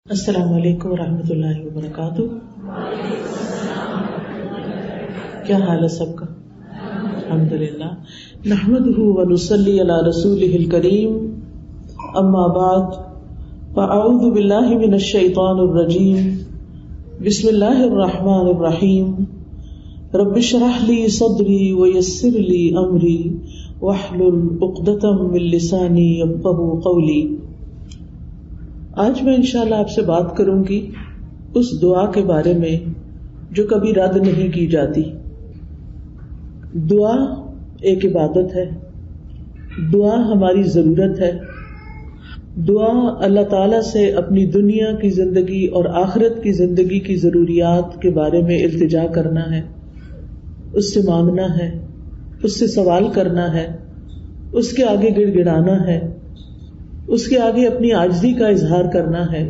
السلام علیکم ورحمۃ اللہ وبرکاتہ۔ کیا حال ہے سب کا؟ الحمدللہ نحمده ونصلی علی رسولہ الکریم، اما بعد فاعوذ باللہ من الشیطان الرجیم، بسم اللہ الرحمن الرحیم، رب اشرح لی صدری ویسر لی امری واحلل عقدۃ من لسانی یفقہوا قولی۔ آج میں انشاءاللہ آپ سے بات کروں گی اس دعا کے بارے میں جو کبھی رد نہیں کی جاتی۔ دعا ایک عبادت ہے، دعا ہماری ضرورت ہے۔ دعا اللہ تعالیٰ سے اپنی دنیا کی زندگی اور آخرت کی زندگی کی ضروریات کے بارے میں التجا کرنا ہے، اس سے مانگنا ہے، اس سے سوال کرنا ہے، اس کے آگے گڑ گڑانا ہے، اس کے آگے اپنی عاجزی کا اظہار کرنا ہے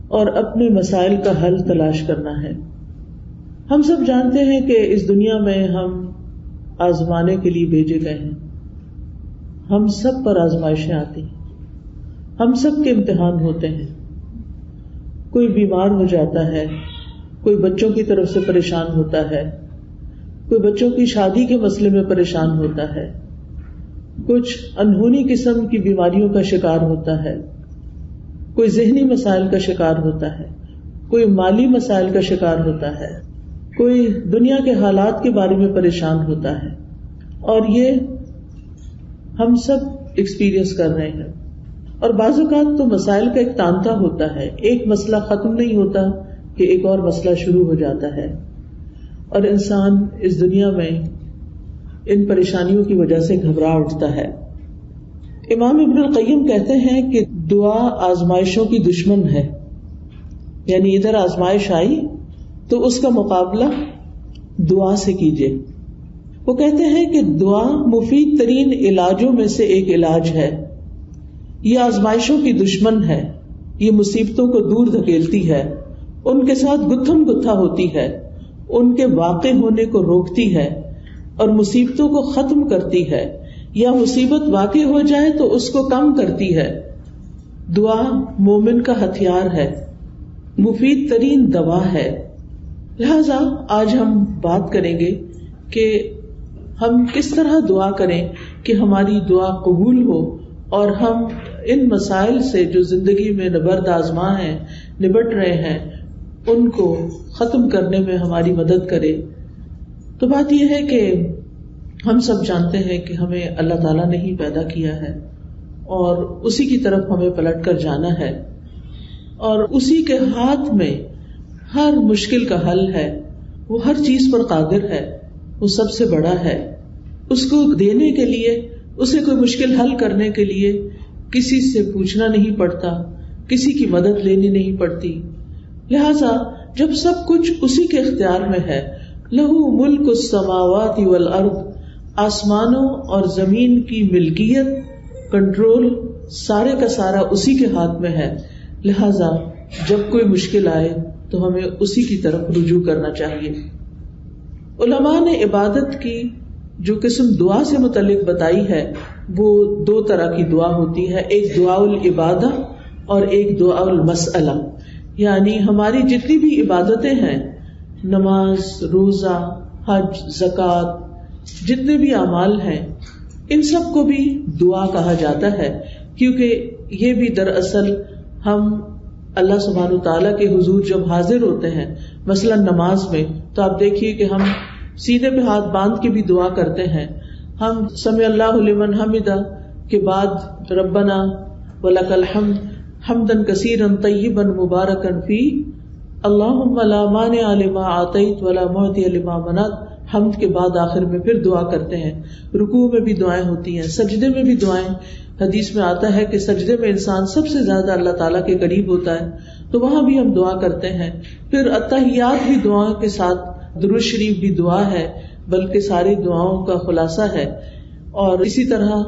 اور اپنے مسائل کا حل تلاش کرنا ہے۔ ہم سب جانتے ہیں کہ اس دنیا میں ہم آزمانے کے لیے بھیجے گئے ہیں، ہم سب پر آزمائشیں آتی ہیں، ہم سب کے امتحان ہوتے ہیں۔ کوئی بیمار ہو جاتا ہے، کوئی بچوں کی طرف سے پریشان ہوتا ہے، کوئی بچوں کی شادی کے مسئلے میں پریشان ہوتا ہے، کچھ انہونی قسم کی بیماریوں کا شکار ہوتا ہے، کوئی ذہنی مسائل کا شکار ہوتا ہے، کوئی مالی مسائل کا شکار ہوتا ہے، کوئی دنیا کے حالات کے بارے میں پریشان ہوتا ہے، اور یہ ہم سب ایکسپیرینس کر رہے ہیں۔ اور بعض اوقات تو مسائل کا ایک تانتا ہوتا ہے، ایک مسئلہ ختم نہیں ہوتا کہ ایک اور مسئلہ شروع ہو جاتا ہے، اور انسان اس دنیا میں ان پریشانیوں کی وجہ سے گھبرا اٹھتا ہے۔ امام ابن القیم کہتے ہیں کہ دعا آزمائشوں کی دشمن ہے، یعنی ادھر آزمائش آئی تو اس کا مقابلہ دعا سے کیجیے۔ وہ کہتے ہیں کہ دعا مفید ترین علاجوں میں سے ایک علاج ہے، یہ آزمائشوں کی دشمن ہے، یہ مصیبتوں کو دور دھکیلتی ہے، ان کے ساتھ گتھم گتھا ہوتی ہے، ان کے واقع ہونے کو روکتی ہے اور مصیبتوں کو ختم کرتی ہے، یا مصیبت واقع ہو جائے تو اس کو کم کرتی ہے۔ دعا مومن کا ہتھیار ہے، مفید ترین دوا ہے۔ لہذا آج ہم بات کریں گے کہ ہم کس طرح دعا کریں کہ ہماری دعا قبول ہو اور ہم ان مسائل سے جو زندگی میں نبرد آزما ہیں، نبٹ رہے ہیں، ان کو ختم کرنے میں ہماری مدد کرے۔ تو بات یہ ہے کہ ہم سب جانتے ہیں کہ ہمیں اللہ تعالیٰ نے ہی پیدا کیا ہے اور اسی کی طرف ہمیں پلٹ کر جانا ہے، اور اسی کے ہاتھ میں ہر مشکل کا حل ہے، وہ ہر چیز پر قادر ہے، وہ سب سے بڑا ہے۔ اس کو دینے کے لیے، اسے کوئی مشکل حل کرنے کے لیے کسی سے پوچھنا نہیں پڑتا، کسی کی مدد لینی نہیں پڑتی۔ لہذا جب سب کچھ اسی کے اختیار میں ہے، لہو ملک السماوات والارض، آسمانوں اور زمین کی ملکیت، کنٹرول سارے کا سارا اسی کے ہاتھ میں ہے، لہذا جب کوئی مشکل آئے تو ہمیں اسی کی طرف رجوع کرنا چاہیے۔ علماء نے عبادت کی جو قسم دعا سے متعلق بتائی ہے وہ دو طرح کی دعا ہوتی ہے، ایک دعا العبادہ اور ایک دعا المسئلہ۔ یعنی ہماری جتنی بھی عبادتیں ہیں، نماز، روزہ، حج، زکوٰۃ، جتنے بھی اعمال ہیں، ان سب کو بھی دعا کہا جاتا ہے، کیونکہ یہ بھی دراصل ہم اللہ سبحانہ وتعالیٰ کے حضور جب حاضر ہوتے ہیں، مثلا نماز میں، تو آپ دیکھیے کہ ہم سینے پہ ہاتھ باندھ کے بھی دعا کرتے ہیں۔ ہم سمع اللہ لمن حمدہ کے بعد ربنا ولک الحمد حمدا کثیرا طیبا مبارکا فیہ اللہم لا مانع لما آتیت ولا معطی لما منعت، حمد کے بعد آخر میں پھر دعا کرتے ہیں۔ رکوع میں بھی دعائیں ہوتی ہیں، سجدے میں بھی دعائیں۔ حدیث میں آتا ہے کہ سجدے میں انسان سب سے زیادہ اللہ تعالیٰ کے قریب ہوتا ہے، تو وہاں بھی ہم دعا کرتے ہیں۔ پھر التحیات بھی دعاؤں کے ساتھ، درود شریف بھی دعا ہے، بلکہ ساری دعاؤں کا خلاصہ ہے۔ اور اسی طرح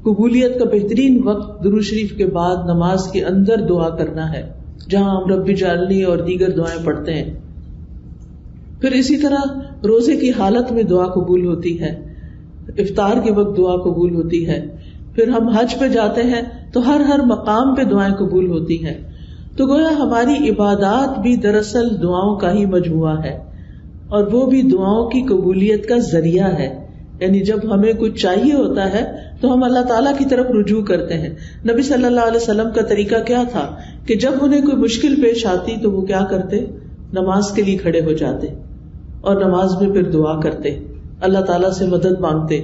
قبولیت کا بہترین وقت درود شریف کے بعد نماز کے اندر دعا کرنا ہے، جہاں ہم رب اجعلنی اور دیگر دعائیں پڑھتے ہیں۔ پھر اسی طرح روزے کی حالت میں دعا قبول ہوتی ہے، افطار کے وقت دعا قبول ہوتی ہے۔ پھر ہم حج پہ جاتے ہیں تو ہر مقام پہ دعائیں قبول ہوتی ہیں۔ تو گویا ہماری عبادات بھی دراصل دعاؤں کا ہی مجموعہ ہے، اور وہ بھی دعاؤں کی قبولیت کا ذریعہ ہے. یعنی جب ہمیں کچھ چاہیے ہوتا ہے تو ہم اللہ تعالیٰ کی طرف رجوع کرتے ہیں. نبی صلی اللہ علیہ وسلم کا طریقہ کیا تھا کہ جب انہیں کوئی مشکل پیش آتی تو وہ کیا کرتے؟ نماز کے لیے کھڑے ہو جاتے اور نماز میں پھر دعا کرتے، اللہ تعالیٰ سے مدد مانگتے.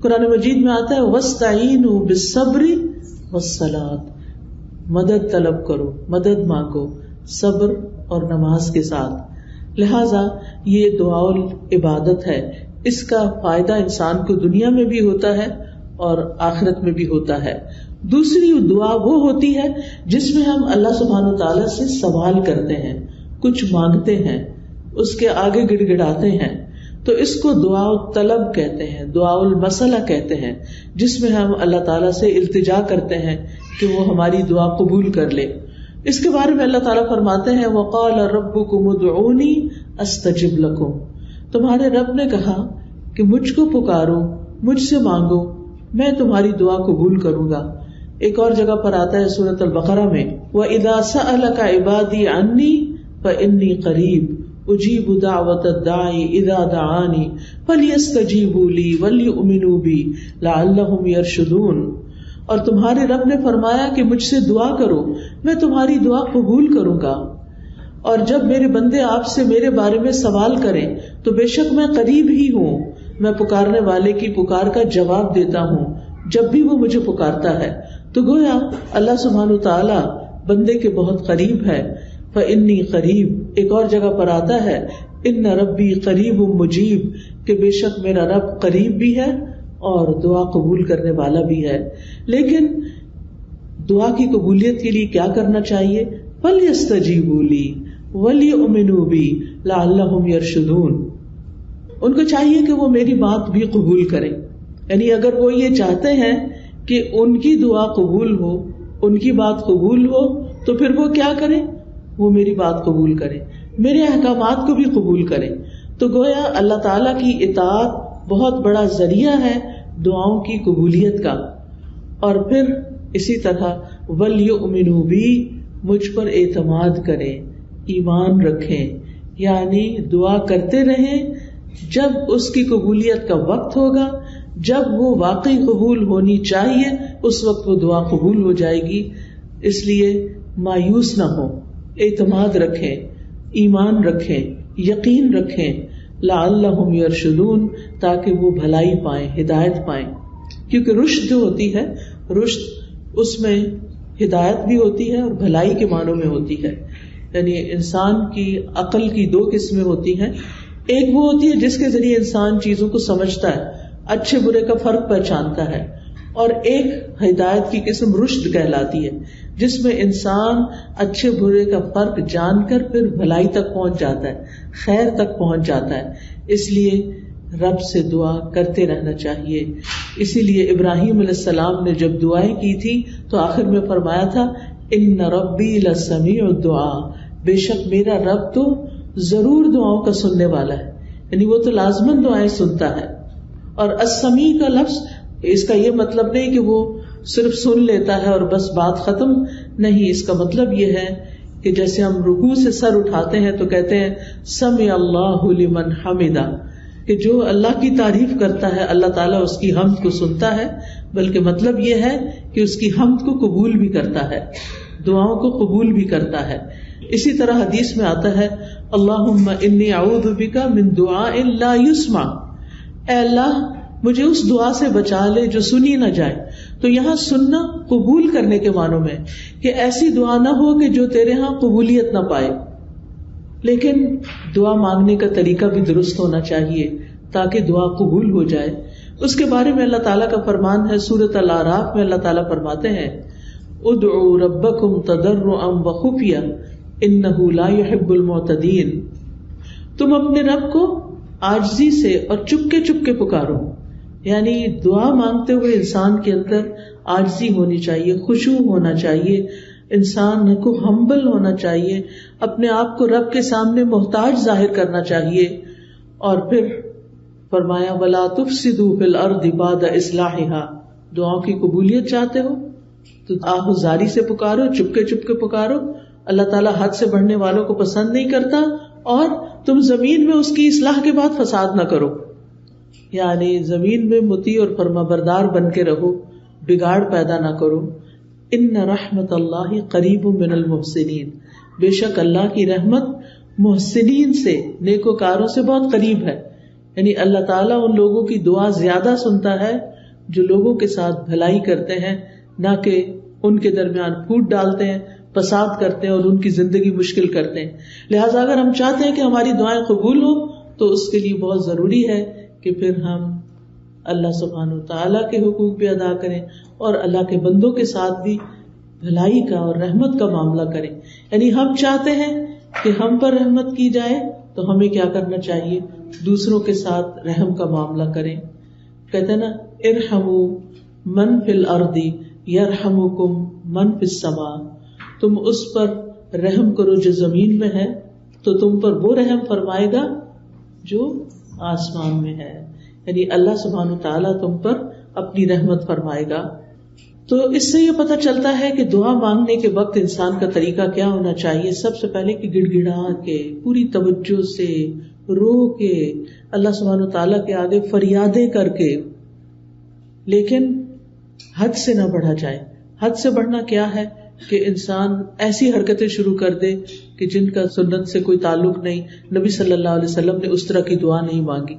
قرآن مجید میں آتا ہے وَاسْتَعِینُوا بِالصَّبْرِ وَالصَّلَاةِ، مدد طلب کرو، مدد مانگو صبر اور نماز کے ساتھ. لہذا یہ دعا العبادت ہے، اس کا فائدہ انسان کو دنیا میں بھی ہوتا ہے اور آخرت میں بھی ہوتا ہے. دوسری دعا وہ ہوتی ہے جس میں ہم اللہ سبحانہ وتعالیٰ سے سوال کرتے ہیں، کچھ مانگتے ہیں، اس کے آگے گڑ گڑاتے ہیں، تو اس کو دعا الطلب کہتے ہیں، دعا المسئلہ کہتے ہیں، جس میں ہم اللہ تعالیٰ سے التجا کرتے ہیں کہ وہ ہماری دعا قبول کر لے. اس کے بارے میں اللہ تعالیٰ فرماتے ہیں وَقَالَ رَبُّكُمُ ادْعُونِي أَسْتَجِبْ لَكُمْ، تمہارے رب نے کہا کہ مجھ کو پکارو، مجھ سے مانگو، میں تمہاری دعا قبول کروں گا. ایک اور جگہ پر آتا ہے سورۃ البقرہ میں وَإِذَا سَأَلَكَ عِبَادِي عَنِّي فَإِنِّي قَرِيبٌ أُجِيبُ دَعْوَةَ الدَّاعِ إِذَا دَعَانِ فَلْيَسْتَجِيبُوا لِي وَلْيُؤْمِنُوا بِي لَعَلَّهُمْ يَرْشُدُونَ. اور تمہارے رب نے فرمایا کہ مجھ سے دعا کرو، میں تمہاری دعا قبول کروں گا، اور جب میرے بندے آپ سے میرے بارے میں سوال کریں تو بے شک میں قریب ہی ہوں، میں پکارنے والے کی پکار کا جواب دیتا ہوں جب بھی وہ مجھے پکارتا ہے. تو گویا اللہ سبحانہ وتعالی بندے کے بہت قریب ہے. فإنی قریب، ایک اور جگہ پر آتا ہے ان ربی قریب مجیب، کہ بے شک میرا رب قریب بھی ہے اور دعا قبول کرنے والا بھی ہے. لیکن دعا کی قبولیت کے لیے کیا کرنا چاہیے؟ فَلْيَسْتَجِيبُوا لِي وَلْيُؤْمِنُوا بِي لَعَلَّهُمْ يَرْشُدُونَ. ان کو چاہیے کہ وہ میری بات بھی قبول کریں. یعنی اگر وہ یہ چاہتے ہیں کہ ان کی دعا قبول ہو، ان کی بات قبول ہو، تو پھر وہ کیا کریں؟ وہ میری بات قبول کریں، میرے احکامات کو بھی قبول کریں. تو گویا اللہ تعالیٰ کی اطاعت بہت بڑا ذریعہ ہے دعاؤں کی قبولیت کا. اور پھر اسی طرح وَلْيُؤْمِنُوا بِي، مجھ پر اعتماد کریں، ایمان رکھیں، یعنی دعا کرتے رہیں. جب اس کی قبولیت کا وقت ہوگا، جب وہ واقعی قبول ہونی چاہیے، اس وقت وہ دعا قبول ہو جائے گی. اس لیے مایوس نہ ہو، اعتماد رکھیں، ایمان رکھیں، یقین رکھیں. لعلہم یرشدون، تاکہ وہ بھلائی پائیں، ہدایت پائیں. کیونکہ رشد جو ہوتی ہے، رشد اس میں ہدایت بھی ہوتی ہے اور بھلائی کے معنوں میں ہوتی ہے. یعنی انسان کی عقل کی دو قسمیں ہوتی ہیں. ایک وہ ہوتی ہے جس کے ذریعے انسان چیزوں کو سمجھتا ہے، اچھے برے کا فرق پہچانتا ہے، اور ایک ہدایت کی قسم رشد کہلاتی ہے، جس میں انسان اچھے برے کا فرق جان کر پھر بھلائی تک پہنچ جاتا ہے، خیر تک پہنچ جاتا ہے. اس لیے رب سے دعا کرتے رہنا چاہیے. اسی لیے ابراہیم علیہ السلام نے جب دعائیں کی تھی تو آخر میں فرمایا تھا ان ربی لسمیع الدعاء، بے شک میرا رب تو ضرور دعاؤں کا سننے والا ہے. یعنی وہ تو لازماً دعائیں سنتا ہے. اور السمیع کا لفظ اس کا یہ مطلب نہیں کہ وہ صرف سن لیتا ہے اور بس بات ختم نہیں. اس کا مطلب یہ ہے کہ جیسے ہم رکوع سے سر اٹھاتے ہیں تو کہتے ہیں سمع اللہ لمن حمدہ، کہ جو اللہ کی تعریف کرتا ہے اللہ تعالیٰ اس کی حمد کو سنتا ہے، بلکہ مطلب یہ ہے کہ اس کی حمد کو قبول بھی کرتا ہے، دعاؤں کو قبول بھی کرتا ہے. اسی طرح حدیث میں آتا ہے اللہم انی اعوذ بک من دعاء لا یسمع، اے اللہ مجھے اس دعا سے بچا لے جو سنی نہ جائے. تو یہاں سننا قبول کرنے کے معنوں میں، کہ ایسی دعا نہ ہو کہ جو تیرے ہاں قبولیت نہ پائے. لیکن دعا مانگنے کا طریقہ بھی درست ہونا چاہیے تاکہ دعا قبول ہو جائے. اس کے بارے میں اللہ تعالیٰ کا فرمان ہے سورۃ الاعراف میں. اللہ تعالیٰ فرماتے ہیں ادعوا ربکم تضرعا وخفیا انہ لا يحب المعتدین، تم اپنے رب کو عاجزی سے اور چپکے چپکے پکارو. یعنی دعا مانگتے ہوئے انسان کے اندر عاجزی ہونی چاہیے، خشوع ہونا چاہیے، انسان کو ہمبل ہونا چاہیے، اپنے آپ کو رب کے سامنے محتاج ظاہر کرنا چاہیے. اور پھر فرمایا وَلَا تُفْسِدُوا فِي الْأَرْضِ بَعْدَ إِصْلَاحِهَا، دعاؤں کی قبولیت چاہتے ہو تو آہوزاری سے پکارو، چپکے چپکے پکارو، اللہ تعالیٰ حد سے بڑھنے والوں کو پسند نہیں کرتا، اور تم زمین میں اس کی اصلاح کے بعد فساد نہ کرو، یعنی زمین میں مطیع اور فرمانبردار بن کے رہو، بگاڑ پیدا نہ کرو. ان رحمت اللہ قریب من المحسنین، بے شک اللہ کی رحمت محسنین سے، نیکوکاروں سے بہت قریب ہے. یعنی اللہ تعالیٰ ان لوگوں کی دعا زیادہ سنتا ہے جو لوگوں کے ساتھ بھلائی کرتے ہیں، نہ کہ ان کے درمیان پھوٹ ڈالتے ہیں، فساد کرتے ہیں اور ان کی زندگی مشکل کرتے ہیں. لہٰذا اگر ہم چاہتے ہیں کہ ہماری دعائیں قبول ہو تو اس کے لیے بہت ضروری ہے کہ پھر ہم اللہ سبحانہ وتعالیٰ کے حقوق بھی ادا کریں اور اللہ کے بندوں کے ساتھ بھی بھلائی کا اور رحمت کا معاملہ کریں. یعنی ہم چاہتے ہیں کہ ہم پر رحمت کی جائے تو ہمیں کیا کرنا چاہیے؟ دوسروں کے ساتھ رحم کا معاملہ کریں. کہتے ہیں نا، ارحموا من فی الارض یرحمکم من فی السماء، تم اس پر رحم کرو جو زمین میں ہے تو تم پر وہ رحم فرمائے گا جو آسمان میں ہے. یعنی اللہ سبحانہ وتعالیٰ تم پر اپنی رحمت فرمائے گا. تو اس سے یہ پتہ چلتا ہے کہ دعا مانگنے کے وقت انسان کا طریقہ کیا ہونا چاہیے. سب سے پہلے کہ گڑ گڑا کے، پوری توجہ سے، رو کے، اللہ سبحانہ وتعالیٰ کے آگے فریادیں کر کے، لیکن حد سے نہ بڑھا جائے. حد سے بڑھنا کیا ہے کہ انسان ایسی حرکتیں شروع کر دے کہ جن کا سنت سے کوئی تعلق نہیں. نبی صلی اللہ علیہ وسلم نے اس طرح کی دعا نہیں مانگی.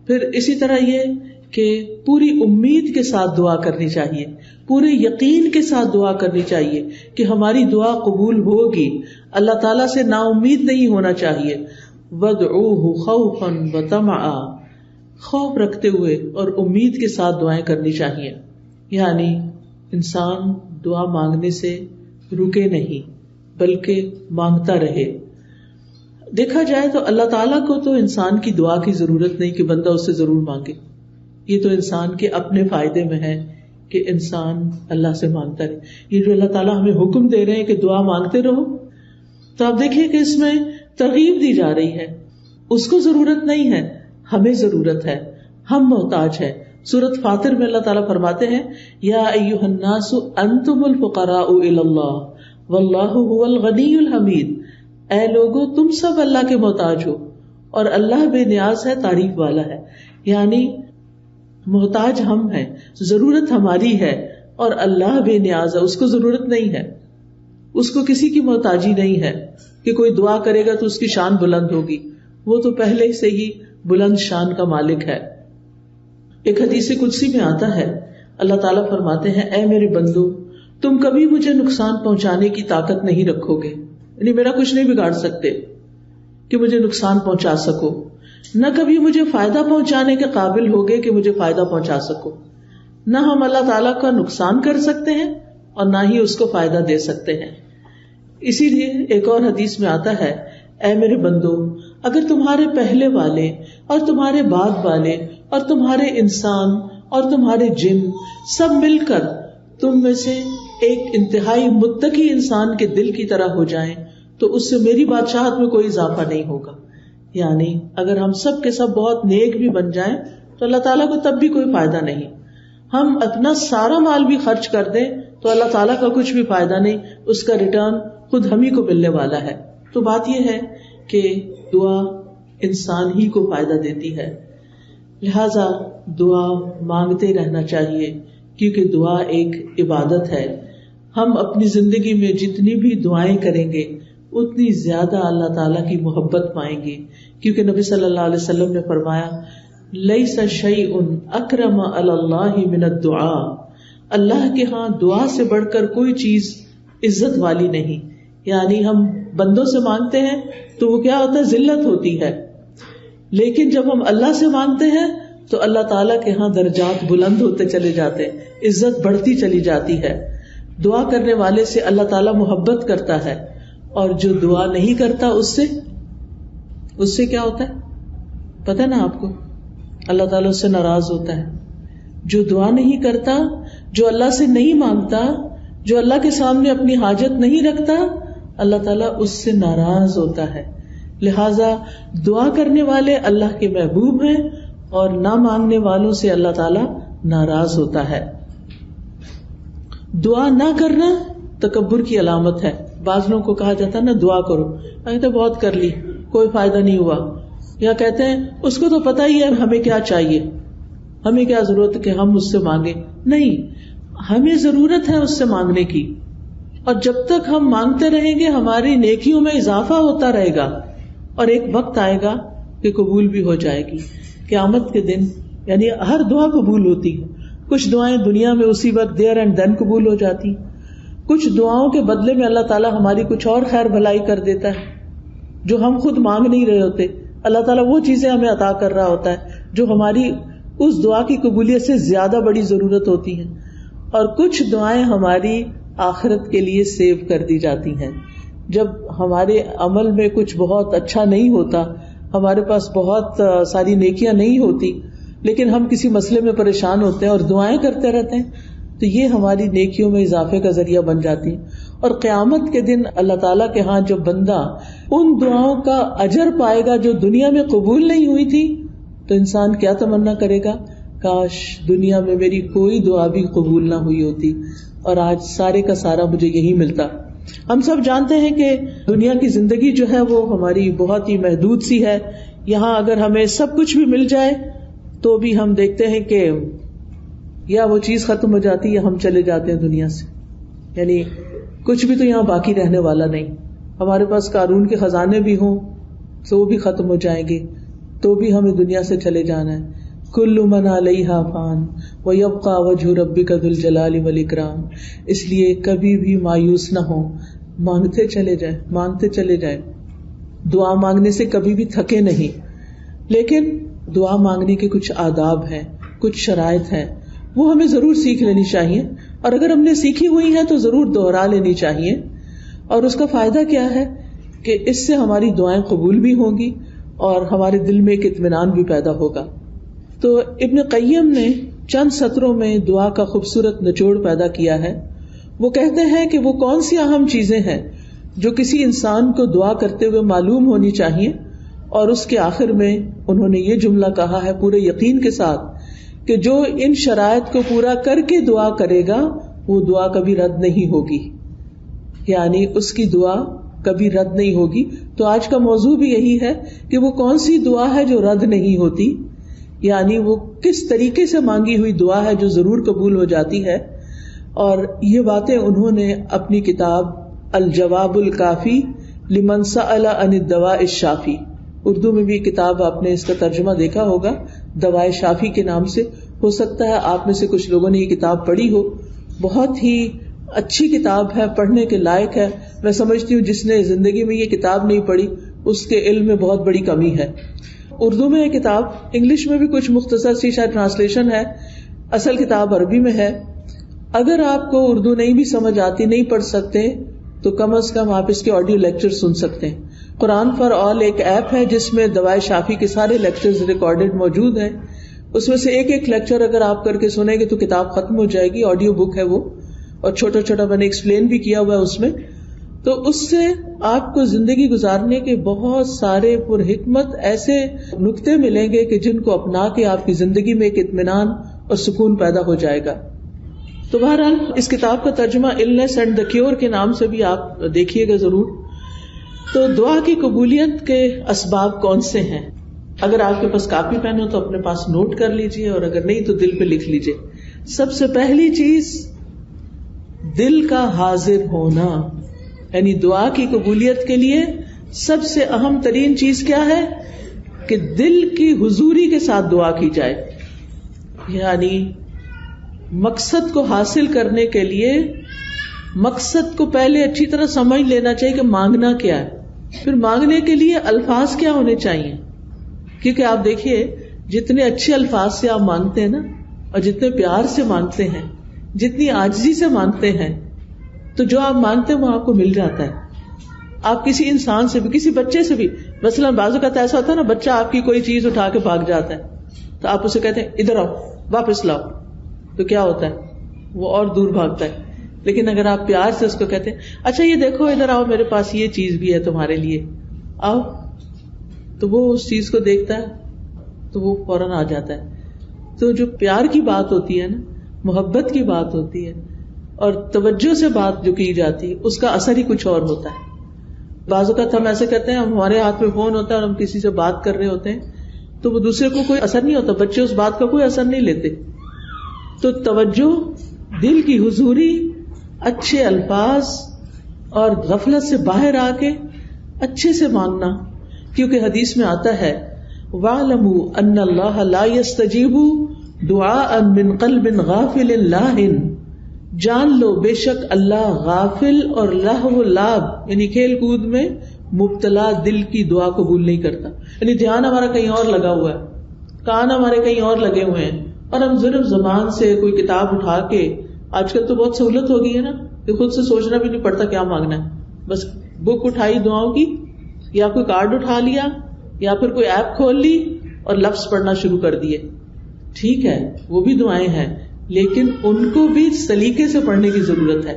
پھر اسی طرح یہ کہ پوری امید کے ساتھ دعا کرنی چاہیے، پورے یقین کے ساتھ دعا کرنی چاہیے کہ ہماری دعا قبول ہوگی. اللہ تعالیٰ سے نا امید نہیں ہونا چاہیے. وَادْعُوهُ خَوْفًا وَطَمَعًا، خوف رکھتے ہوئے اور امید کے ساتھ دعائیں کرنی چاہیے. یعنی انسان دعا مانگنے سے رکے نہیں بلکہ مانگتا رہے. دیکھا جائے تو اللہ تعالیٰ کو تو انسان کی دعا کی ضرورت نہیں کہ بندہ اس سے ضرور مانگے. یہ تو انسان کے اپنے فائدے میں ہے کہ انسان اللہ سے مانگتا رہے. یہ جو اللہ تعالیٰ ہمیں حکم دے رہے ہیں کہ دعا مانگتے رہو، تو آپ دیکھیے کہ اس میں ترغیب دی جا رہی ہے. اس کو ضرورت نہیں ہے، ہمیں ضرورت ہے، ہم محتاج ہیں. سورۃ فاطر میں اللہ تعالیٰ فرماتے ہیں، یا ایھا الناس انتم الفقراء الی اللہ واللہ ھو الغنی الحمید. اے لوگو، تم سب اللہ کے محتاج ہو اور اللہ بے نیاز ہے، تعریف والا ہے. یعنی محتاج ہم ہیں، ضرورت ہماری ہے، اور اللہ بے نیاز ہے، اس کو ضرورت نہیں ہے، اس کو کسی کی محتاجی نہیں ہے کہ کوئی دعا کرے گا تو اس کی شان بلند ہوگی. وہ تو پہلے سے ہی بلند شان کا مالک ہے. ایک حدیث قدسی میں آتا ہے، اللہ تعالیٰ فرماتے ہیں، اے میرے بندو، تم کبھی مجھے نقصان پہنچانے کی طاقت نہیں رکھو گے. یعنی میرا کچھ نہیں بگاڑ سکتے کہ مجھے نقصان پہنچا سکو، نہ کبھی مجھے فائدہ پہنچانے کے قابل ہوگے کہ مجھے فائدہ پہنچا سکو. نہ ہم اللہ تعالیٰ کا نقصان کر سکتے ہیں اور نہ ہی اس کو فائدہ دے سکتے ہیں. اسی لیے ایک اور حدیث میں آتا ہے، اے میرے بندو، اگر تمہارے پہلے والے اور تمہارے بعد والے اور تمہارے انسان اور تمہارے جن سب مل کر تم میں سے ایک انتہائی متقی انسان کے دل کی طرح ہو جائیں تو اس سے میری بادشاہت میں کوئی اضافہ نہیں ہوگا. یعنی اگر ہم سب کے سب بہت نیک بھی بن جائیں تو اللہ تعالیٰ کو تب بھی کوئی فائدہ نہیں. ہم اپنا سارا مال بھی خرچ کر دیں تو اللہ تعالیٰ کا کچھ بھی فائدہ نہیں، اس کا ریٹرن خود ہم ہی کو ملنے والا ہے. تو بات یہ ہے کہ دعا انسان ہی کو فائدہ دیتی ہے. لہذا دعا مانگتے رہنا چاہیے کیونکہ دعا ایک عبادت ہے. ہم اپنی زندگی میں جتنی بھی دعائیں کریں گے اتنی زیادہ اللہ تعالیٰ کی محبت پائیں گے، کیونکہ نبی صلی اللہ علیہ وسلم نے فرمایا، لیس شیء اکرم علی اللہ من الدعاء، اللہ کے ہاں دعا سے بڑھ کر کوئی چیز عزت والی نہیں. یعنی ہم بندوں سے مانگتے ہیں تو وہ کیا ہوتا ہے، ذلت ہوتی ہے، لیکن جب ہم اللہ سے مانگتے ہیں تو اللہ تعالیٰ کے ہاں درجات بلند ہوتے چلے جاتے ہیں، عزت بڑھتی چلی جاتی ہے. دعا کرنے والے سے اللہ تعالیٰ محبت کرتا ہے، اور جو دعا نہیں کرتا اس سے کیا ہوتا ہے پتہ ہے نا آپ کو، اللہ تعالیٰ اس سے ناراض ہوتا ہے. جو دعا نہیں کرتا، جو اللہ سے نہیں مانگتا، جو اللہ کے سامنے اپنی حاجت نہیں رکھتا، اللہ تعالیٰ اس سے ناراض ہوتا ہے. لہذا دعا کرنے والے اللہ کے محبوب ہیں اور نہ مانگنے والوں سے اللہ تعالیٰ ناراض ہوتا ہے. دعا نہ کرنا تکبر کی علامت ہے، بعض لوگوں کو کہا جاتا ہے نا دعا کرو، کہتے بہت کر لی کوئی فائدہ نہیں ہوا، یا کہتے ہیں اس کو تو پتہ ہی ہے ہمیں کیا چاہیے، ہمیں کیا ضرورت کہ ہم اس سے مانگیں. نہیں، ہمیں ضرورت ہے اس سے مانگنے کی، اور جب تک ہم مانگتے رہیں گے ہماری نیکیوں میں اضافہ ہوتا رہے گا، اور ایک وقت آئے گا کہ قبول بھی ہو جائے گی. قیامت کے دن یعنی ہر دعا قبول ہوتی ہے. کچھ دعائیں دنیا میں اسی وقت دیر اینڈ دین قبول ہو جاتی، کچھ دعاؤں کے بدلے میں اللہ تعالیٰ ہماری کچھ اور خیر بھلائی کر دیتا ہے جو ہم خود مانگ نہیں رہے ہوتے. اللہ تعالیٰ وہ چیزیں ہمیں عطا کر رہا ہوتا ہے جو ہماری اس دعا کی قبولیت سے زیادہ بڑی ضرورت ہوتی ہے. اور کچھ دعائیں ہماری آخرت کے لیے سیو کر دی جاتی ہیں. جب ہمارے عمل میں کچھ بہت اچھا نہیں ہوتا، ہمارے پاس بہت ساری نیکیاں نہیں ہوتی، لیکن ہم کسی مسئلے میں پریشان ہوتے ہیں اور دعائیں کرتے رہتے ہیں، تو یہ ہماری نیکیوں میں اضافے کا ذریعہ بن جاتی ہیں. اور قیامت کے دن اللہ تعالیٰ کے ہاں جو بندہ ان دعاؤں کا اجر پائے گا جو دنیا میں قبول نہیں ہوئی تھی، تو انسان کیا تمنا کرے گا، کاش دنیا میں میری کوئی دعا بھی قبول نہ ہوئی ہوتی اور آج سارے کا سارا مجھے یہی ملتا. ہم سب جانتے ہیں کہ دنیا کی زندگی جو ہے وہ ہماری بہت ہی محدود سی ہے. یہاں اگر ہمیں سب کچھ بھی مل جائے تو بھی ہم دیکھتے ہیں کہ یا وہ چیز ختم ہو جاتی ہے یا ہم چلے جاتے ہیں دنیا سے. یعنی کچھ بھی تو یہاں باقی رہنے والا نہیں. ہمارے پاس قارون کے خزانے بھی ہوں تو وہ بھی ختم ہو جائیں گے، تو بھی ہمیں دنیا سے چلے جانا ہے. کل من علیہا فان ویبقى وجہ ربک ذو الجلال والاکرام. اس لیے کبھی بھی مایوس نہ ہو، مانگتے چلے جائیں، مانگتے چلے جائیں. دعا مانگنے سے کبھی بھی تھکے نہیں. لیکن دعا مانگنے کے کچھ آداب ہیں، کچھ شرائط ہیں، وہ ہمیں ضرور سیکھ لینی چاہیے، اور اگر ہم نے سیکھی ہوئی ہیں تو ضرور دوہرا لینی چاہیے. اور اس کا فائدہ کیا ہے کہ اس سے ہماری دعائیں قبول بھی ہوں گی اور ہمارے دل میں ایک اطمینان بھی پیدا ہوگا. تو ابن قیم نے چند سطروں میں دعا کا خوبصورت نچوڑ پیدا کیا ہے. وہ کہتے ہیں کہ وہ کون سی اہم چیزیں ہیں جو کسی انسان کو دعا کرتے ہوئے معلوم ہونی چاہیے، اور اس کے آخر میں انہوں نے یہ جملہ کہا ہے پورے یقین کے ساتھ کہ جو ان شرائط کو پورا کر کے دعا کرے گا وہ دعا کبھی رد نہیں ہوگی. یعنی اس کی دعا کبھی رد نہیں ہوگی. تو آج کا موضوع بھی یہی ہے کہ وہ کون سی دعا ہے جو رد نہیں ہوتی، یعنی وہ کس طریقے سے مانگی ہوئی دعا ہے جو ضرور قبول ہو جاتی ہے. اور یہ باتیں انہوں نے اپنی کتاب الجواب الکافی لمن سأل عن الدواء الشافی، اردو میں بھی کتاب آپ نے اس کا ترجمہ دیکھا ہوگا دوائے شافی کے نام سے. ہو سکتا ہے آپ میں سے کچھ لوگوں نے یہ کتاب پڑھی ہو. بہت ہی اچھی کتاب ہے، پڑھنے کے لائق ہے. میں سمجھتی ہوں جس نے زندگی میں یہ کتاب نہیں پڑھی اس کے علم میں بہت بڑی کمی ہے. اردو میں یہ کتاب، انگلش میں بھی کچھ مختصر سی شاید ٹرانسلیشن ہے، اصل کتاب عربی میں ہے. اگر آپ کو اردو نہیں بھی سمجھ آتی، نہیں پڑھ سکتے، تو کم از کم آپ اس کے آڈیو لیکچر سن سکتے ہیں. قرآن فار آل ایک ایپ ہے جس میں دوائے شافی کے سارے لیکچرز ریکارڈڈ موجود ہیں. اس میں سے ایک ایک لیکچر اگر آپ کر کے سنیں گے تو کتاب ختم ہو جائے گی. آڈیو بک ہے وہ، اور چھوٹا چھوٹا میں نے ایکسپلین بھی کیا ہوا ہے اس میں. تو اس سے آپ کو زندگی گزارنے کے بہت سارے پر حکمت ایسے نکتے ملیں گے کہ جن کو اپنا کے آپ کی زندگی میں ایک اطمینان اور سکون پیدا ہو جائے گا. تو بہرحال اس کتاب کا ترجمہ النس اینڈ دا کیور کے نام سے بھی آپ دیکھیے گا ضرور. تو دعا کی قبولیت کے اسباب کون سے ہیں؟ اگر آپ کے پاس کاپی پین ہو تو اپنے پاس نوٹ کر لیجئے، اور اگر نہیں تو دل پہ لکھ لیجئے. سب سے پہلی چیز دل کا حاضر ہونا، یعنی دعا کی قبولیت کے لیے سب سے اہم ترین چیز کیا ہے کہ دل کی حضوری کے ساتھ دعا کی جائے. یعنی مقصد کو حاصل کرنے کے لیے مقصد کو پہلے اچھی طرح سمجھ لینا چاہیے کہ مانگنا کیا ہے. پھر مانگنے کے لیے الفاظ کیا ہونے چاہیے، کیونکہ آپ دیکھیے جتنے اچھے الفاظ سے آپ مانگتے ہیں نا، اور جتنے پیار سے مانگتے ہیں، جتنی عاجزی سے مانگتے ہیں، تو جو آپ مانگتے ہیں وہ آپ کو مل جاتا ہے. آپ کسی انسان سے بھی، کسی بچے سے بھی، مثلا بعض اوقات ایسا ہوتا ہے نا، بچہ آپ کی کوئی چیز اٹھا کے بھاگ جاتا ہے تو آپ اسے کہتے ہیں ادھر آؤ، واپس لاؤ، تو کیا ہوتا ہے وہ اور دور بھاگتا ہے. لیکن اگر آپ پیار سے اس کو کہتے ہیں اچھا یہ دیکھو ادھر آؤ، میرے پاس یہ چیز بھی ہے تمہارے لیے، آؤ، تو وہ اس چیز کو دیکھتا ہے تو وہ فوراً آ جاتا ہے. تو جو پیار کی بات ہوتی ہے نا، محبت کی بات ہوتی ہے، اور توجہ سے بات جو کی جاتی ہے اس کا اثر ہی کچھ اور ہوتا ہے. بعض اوقات ہم ایسے کرتے ہیں, ہمارے ہاتھ میں فون ہوتا ہے اور ہم کسی سے بات کر رہے ہوتے ہیں تو وہ دوسرے کو کوئی اثر نہیں ہوتا, بچے اس بات کا کوئی اثر نہیں لیتے. تو توجہ, دل کی حضوری, اچھے الفاظ اور غفلت سے باہر آ کے اچھے سے مانگنا, کیونکہ حدیث میں آتا ہے وَاعْلَمُوا أَنَّ اللَّهَ لَا يَسْتَجِيبُ دُعَاءً مِّن قَلْبٍ غَافِلٍ لَاهٍ, جان لو بے شک اللہ غافل اور لہو لعب یعنی کھیل کود میں مبتلا دل کی دعا قبول نہیں کرتا. یعنی دھیان ہمارا کہیں اور لگا ہوا ہے, کان ہمارے کہیں اور لگے ہوئے ہیں, اور ہم صرف زبان سے کوئی کتاب اٹھا کے, آج کل تو بہت سہولت ہو گئی ہے نا کہ خود سے سوچنا بھی نہیں پڑتا کیا مانگنا ہے, بس بک اٹھائی دعاؤں کی, یا کوئی کارڈ اٹھا لیا, یا پھر کوئی ایپ کھول لی اور لفظ پڑھنا شروع کر دیے. ٹھیک ہے, وہ بھی دعائیں ہیں, لیکن ان کو بھی سلیقے سے پڑھنے کی ضرورت ہے.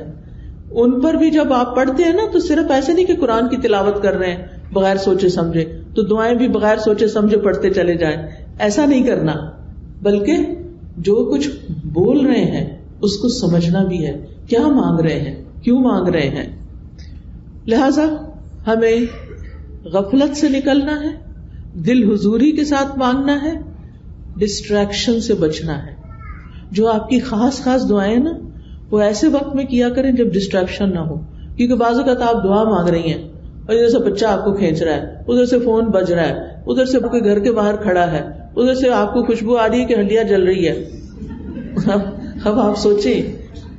ان پر بھی جب آپ پڑھتے ہیں نا تو صرف ایسے نہیں کہ قرآن کی تلاوت کر رہے ہیں بغیر سوچے سمجھے تو دعائیں بھی بغیر سوچے سمجھے پڑھتے چلے جائیں, ایسا نہیں کرنا, بلکہ جو کچھ بول رہے ہیں اس کو سمجھنا بھی ہے, کیا مانگ رہے ہیں, کیوں مانگ رہے ہیں. لہذا ہمیں غفلت سے نکلنا ہے, دل حضوری کے ساتھ مانگنا ہے, ڈسٹریکشن سے بچنا ہے. جو آپ کی خاص خاص دعائیں نا وہ ایسے وقت میں کیا کریں جب ڈسٹریکشن نہ ہو, کیونکہ بعض اوقات آپ دعا مانگ رہی ہیں اور ادھر سے بچہ آپ کو کھینچ رہا ہے, ادھر سے فون بج رہا ہے, ادھر سے کوئی گھر کے باہر کھڑا ہے, ادھر سے آپ کو خوشبو آ رہی ہے کہ ہنڈیاں جل رہی ہے. اب آپ سوچیں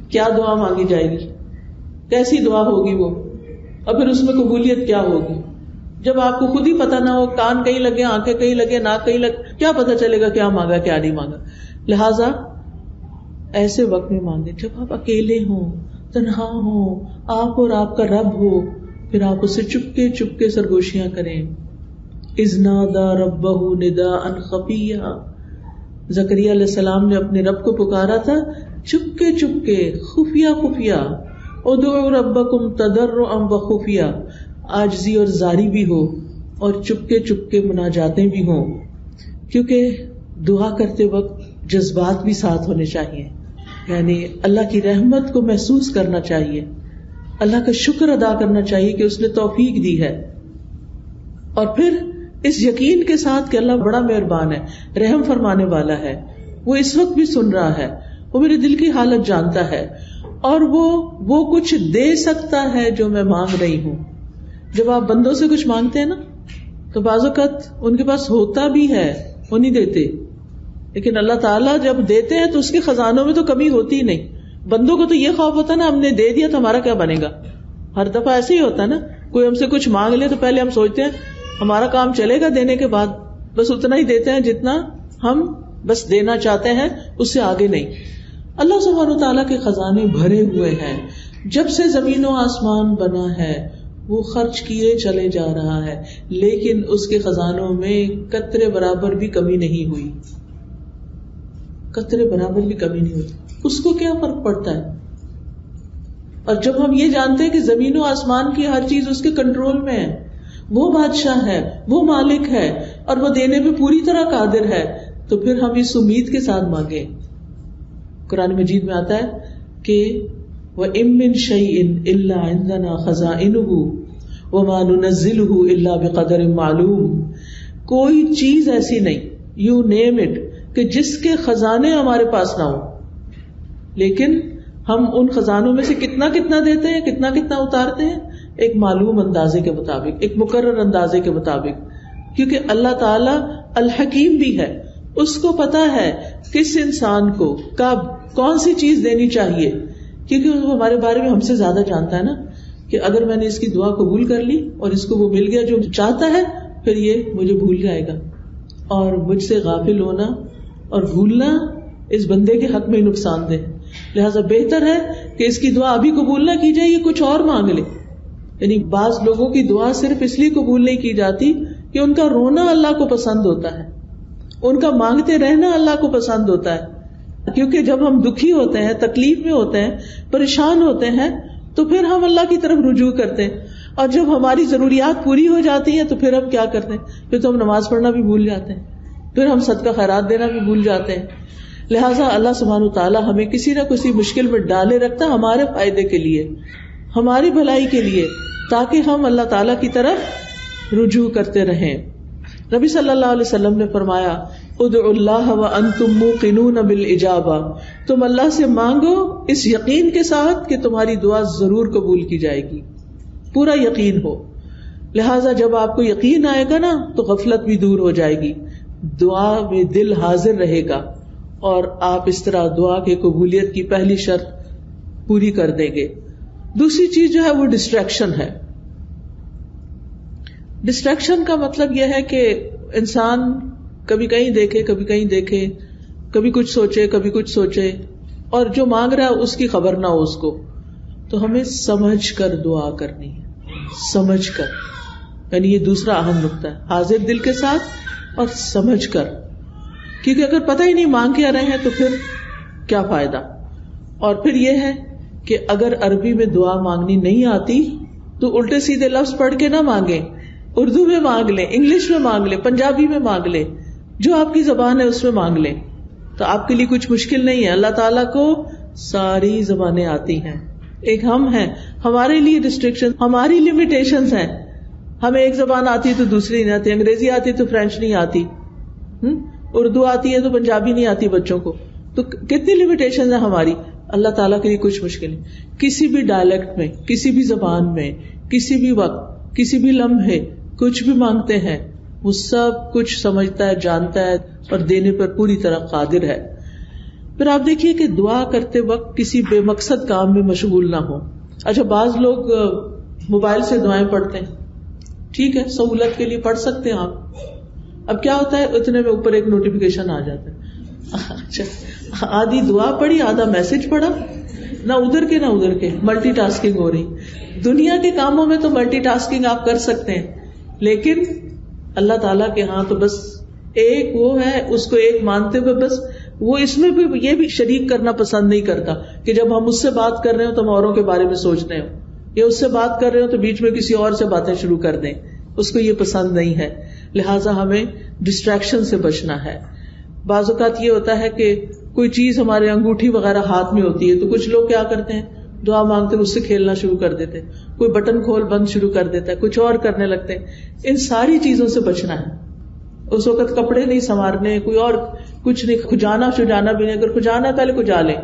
کیا دعا مانگی جائے گی, کیسی دعا ہوگی وہ, اور پھر اس میں قبولیت کیا ہوگی. جب آپ کو خود ہی پتہ نہ ہو, کان کہیں لگے, آنکھیں کہیں لگے, ناک کہیں لگے, کیا پتہ چلے گا کیا مانگا کیا نہیں مانگا. لہذا ایسے وقت میں مانگے جب آپ اکیلے ہوں, تنہا ہوں, آپ اور آپ کا رب ہو, پھر آپ اسے چپکے چپکے سرگوشیاں کریں. اذ نادى ربه نداء خفيا, زکریا علیہ السلام نے اپنے رب کو پکارا تھا چپکے چپکے, خفیہ خفیہ. ادعوا ربکم تضرعا وخفیہ, عاجزی اور زاری بھی ہو اور چپکے چپکے مناجاتیں بھی ہوں, کیونکہ دعا کرتے وقت جذبات بھی ساتھ ہونے چاہیے. یعنی اللہ کی رحمت کو محسوس کرنا چاہیے, اللہ کا شکر ادا کرنا چاہیے کہ اس نے توفیق دی ہے, اور پھر اس یقین کے ساتھ کہ اللہ بڑا مہربان ہے, رحم فرمانے والا ہے, وہ اس وقت بھی سن رہا ہے, وہ میرے دل کی حالت جانتا ہے, اور وہ کچھ دے سکتا ہے جو میں مانگ رہی ہوں. جب آپ بندوں سے کچھ مانگتے ہیں نا تو بعض اوقات ان کے پاس ہوتا بھی ہے, وہ نہیں دیتے, لیکن اللہ تعالیٰ جب دیتے ہیں تو اس کے خزانوں میں تو کمی ہوتی ہی نہیں. بندوں کو تو یہ خوف ہوتا ہے نا, ہم نے دے دیا تو ہمارا کیا بنے گا. ہر دفعہ ایسے ہی ہوتا ہے نا, کوئی ہم سے کچھ مانگ لے تو پہلے ہم سوچتے ہیں ہمارا کام چلے گا دینے کے بعد, بس اتنا ہی دیتے ہیں جتنا ہم بس دینا چاہتے ہیں, اس سے آگے نہیں. اللہ سبحانہ وتعالیٰ کے خزانے بھرے ہوئے ہیں, جب سے زمین و آسمان بنا ہے وہ خرچ کیے چلے جا رہا ہے, لیکن اس کے خزانوں میں قطرے برابر بھی کمی نہیں ہوئی, قطرے برابر بھی کمی نہیں ہوتی. اس کو کیا فرق پڑتا ہے؟ اور جب ہم یہ جانتے ہیں کہ زمین و آسمان کی ہر چیز اس کے کنٹرول میں ہے, وہ بادشاہ ہے, وہ مالک ہے, اور وہ دینے پہ پوری طرح قادر ہے, تو پھر ہم اس امید کے ساتھ مانگیں. قرآن مجید میں آتا ہے کہ وَإِن مِّن شَيْءٍ إِلَّا عِندَنَا خَزَائِنُهُ وَمَا نُنَزِّلُهُ إِلَّا بِقَدَرٍ مَّعْلُومٍ. کوئی چیز ایسی نہیں, یو نیم اٹ, کہ جس کے خزانے ہمارے پاس نہ ہو, لیکن ہم ان خزانوں میں سے کتنا کتنا دیتے ہیں, کتنا کتنا اتارتے ہیں, ایک معلوم اندازے کے مطابق, ایک مقرر اندازے کے مطابق. کیونکہ اللہ تعالی الحکیم بھی ہے, اس کو پتا ہے کس انسان کو کب کون سی چیز دینی چاہیے, کیونکہ وہ ہمارے بارے میں ہم سے زیادہ جانتا ہے نا, کہ اگر میں نے اس کی دعا قبول کر لی اور اس کو وہ مل گیا جو چاہتا ہے, پھر یہ مجھے بھول جائے گا, اور مجھ سے غافل ہونا اور بھولنا اس بندے کے حق میں نقصان دہ. لہذا بہتر ہے کہ اس کی دعا ابھی قبول نہ کی جائے, یہ کچھ اور مانگ لے. یعنی بعض لوگوں کی دعا صرف اس لیے قبول نہیں کی جاتی کہ ان کا رونا اللہ کو پسند ہوتا ہے, ان کا مانگتے رہنا اللہ کو پسند ہوتا ہے. کیونکہ جب ہم دکھی ہوتے ہیں, تکلیف میں ہوتے ہیں, پریشان ہوتے ہیں, تو پھر ہم اللہ کی طرف رجوع کرتے ہیں, اور جب ہماری ضروریات پوری ہو جاتی ہیں تو پھر ہم کیا کرتے ہیں, پھر تو ہم نماز پڑھنا بھی بھول جاتے ہیں, پھر ہم صدقہ خیرات دینا بھی بھول جاتے ہیں. لہٰذا اللہ سبحانہ تعالیٰ ہمیں کسی نہ کسی مشکل میں ڈالے رکھتا ہمارے فائدے کے لیے، ہماری بھلائی کے لیے، تاکہ ہم اللہ تعالیٰ کی طرف رجوع کرتے رہیں. نبی صلی اللہ علیہ وسلم نے فرمایا ادعوا اللہ وانتم موقنون بالاجابہ، تم اللہ سے مانگو اس یقین کے ساتھ کہ تمہاری دعا ضرور قبول کی جائے گی، پورا یقین ہو. لہٰذا جب آپ کو یقین آئے گا نا تو غفلت بھی دور ہو جائے گی، دعا میں دل حاضر رہے گا، اور آپ اس طرح دعا کی قبولیت کی پہلی شرط پوری کر دیں گے. دوسری چیز جو ہے وہ ڈسٹریکشن ہے. ڈسٹریکشن کا مطلب یہ ہے کہ انسان کبھی کہیں دیکھے کبھی کہیں دیکھے، کبھی کچھ سوچے کبھی کچھ سوچے، اور جو مانگ رہا ہے اس کی خبر نہ ہو اس کو. تو ہمیں سمجھ کر دعا کرنی ہے، سمجھ کر، یعنی یہ دوسرا اہم نقطہ ہے، حاضر دل کے ساتھ اور سمجھ کر. کیونکہ اگر پتہ ہی نہیں مانگ کے رہے ہیں تو پھر کیا فائدہ. اور پھر یہ ہے کہ اگر عربی میں دعا مانگنی نہیں آتی تو الٹے سیدھے لفظ پڑھ کے نہ مانگیں، اردو میں مانگ لیں، انگلش میں مانگ لیں، پنجابی میں مانگ لیں، جو آپ کی زبان ہے اس میں مانگ لیں، تو آپ کے لیے کچھ مشکل نہیں ہے. اللہ تعالیٰ کو ساری زبانیں آتی ہیں. ایک ہم ہیں، ہمارے لیے ریسٹرکشن، ہماری لمیٹیشنز ہیں. ہمیں ایک زبان آتی ہے تو دوسری نہیں آتی، انگریزی آتی ہے تو فرینچ نہیں آتی، اردو آتی ہے تو پنجابی نہیں آتی بچوں کو. تو کتنی لمیٹیشنز ہیں ہماری. اللہ تعالیٰ کے لیے کچھ مشکل نہیں. کسی بھی ڈائلیکٹ میں، کسی بھی زبان میں، کسی بھی وقت، کسی بھی لمحے کچھ بھی مانگتے ہیں، وہ سب کچھ سمجھتا ہے، جانتا ہے، اور دینے پر پوری طرح قادر ہے. پھر آپ دیکھیے کہ دعا کرتے وقت کسی بے مقصد کام میں مشغول نہ ہو. اچھا، بعض لوگ موبائل سے دعائیں پڑھتے ہیں، ٹھیک ہے، سہولت کے لیے پڑھ سکتے ہیں آپ. اب کیا ہوتا ہے، اتنے میں اوپر ایک نوٹیفیکیشن آ جاتا ہے. اچھا، آدھی دعا پڑھی، آدھا میسج پڑھا، نہ ادھر کے نہ ادھر کے، ملٹی ٹاسکنگ ہو رہی. دنیا کے کاموں میں تو ملٹی ٹاسکنگ آپ کر سکتے ہیں، لیکن اللہ تعالیٰ کے ہاں تو بس ایک وہ ہے، اس کو ایک مانتے ہوئے بس وہ اس میں بھی یہ بھی شریک کرنا پسند نہیں کرتا کہ جب ہم اس سے بات کر رہے ہوں تو ہم اوروں کے بارے میں سوچ رہے ہوں، یا اس سے بات کر رہے ہوں تو بیچ میں کسی اور سے باتیں شروع کر دیں. اس کو یہ پسند نہیں ہے. لہٰذا ہمیں ڈسٹریکشن سے بچنا ہے. بعض اوقات یہ ہوتا ہے کہ کوئی چیز ہمارے انگوٹھی وغیرہ ہاتھ میں ہوتی ہے تو کچھ لوگ کیا کرتے ہیں، دعا مانگتے ہیں اس سے کھیلنا شروع کر دیتے ہیں، کوئی بٹن کھول بند شروع کر دیتا ہے، کچھ اور کرنے لگتے ہیں. ان ساری چیزوں سے بچنا ہے. اس وقت کپڑے نہیں سنوارنے، کوئی اور کچھ نہیں، کھجانا شجانا بھی نہیں. اگر کھجانا ہے پہلے کھجا لیں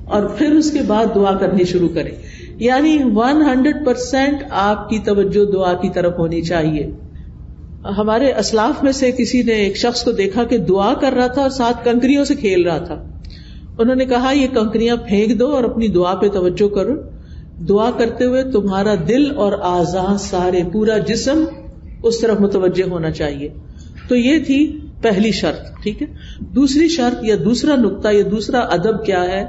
اور پھر اس کے بعد دعا کرنی شروع کریں. یعنی 100% آپ کی توجہ دعا کی طرف ہونی چاہیے. ہمارے اسلاف میں سے کسی نے ایک شخص کو دیکھا کہ دعا کر رہا تھا اور ساتھ کنکریوں سے کھیل رہا تھا. انہوں نے کہا یہ کنکریاں پھینک دو اور اپنی دعا پہ توجہ کرو. دعا کرتے ہوئے تمہارا دل اور اعضاء سارے، پورا جسم اس طرف متوجہ ہونا چاہیے. تو یہ تھی پہلی شرط. ٹھیک ہے. دوسری شرط یا دوسرا نقطہ یا دوسرا ادب کیا ہے،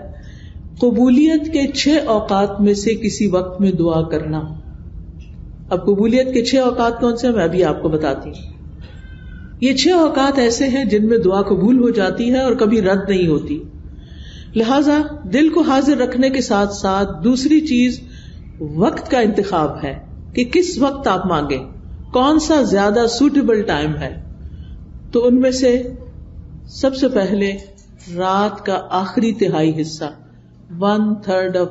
قبولیت کے 6 اوقات میں سے کسی وقت میں دعا کرنا. اب قبولیت کے 6 اوقات کون سے ہیں، میں ابھی آپ کو بتاتی ہوں. یہ 6 اوقات ایسے ہیں جن میں دعا قبول ہو جاتی ہے اور کبھی رد نہیں ہوتی. لہذا دل کو حاضر رکھنے کے ساتھ ساتھ دوسری چیز وقت کا انتخاب ہے کہ کس وقت آپ مانگیں، کون سا زیادہ سوٹیبل ٹائم ہے. تو ان میں سے سب سے پہلے رات کا آخری تہائی حصہ، 1/3 of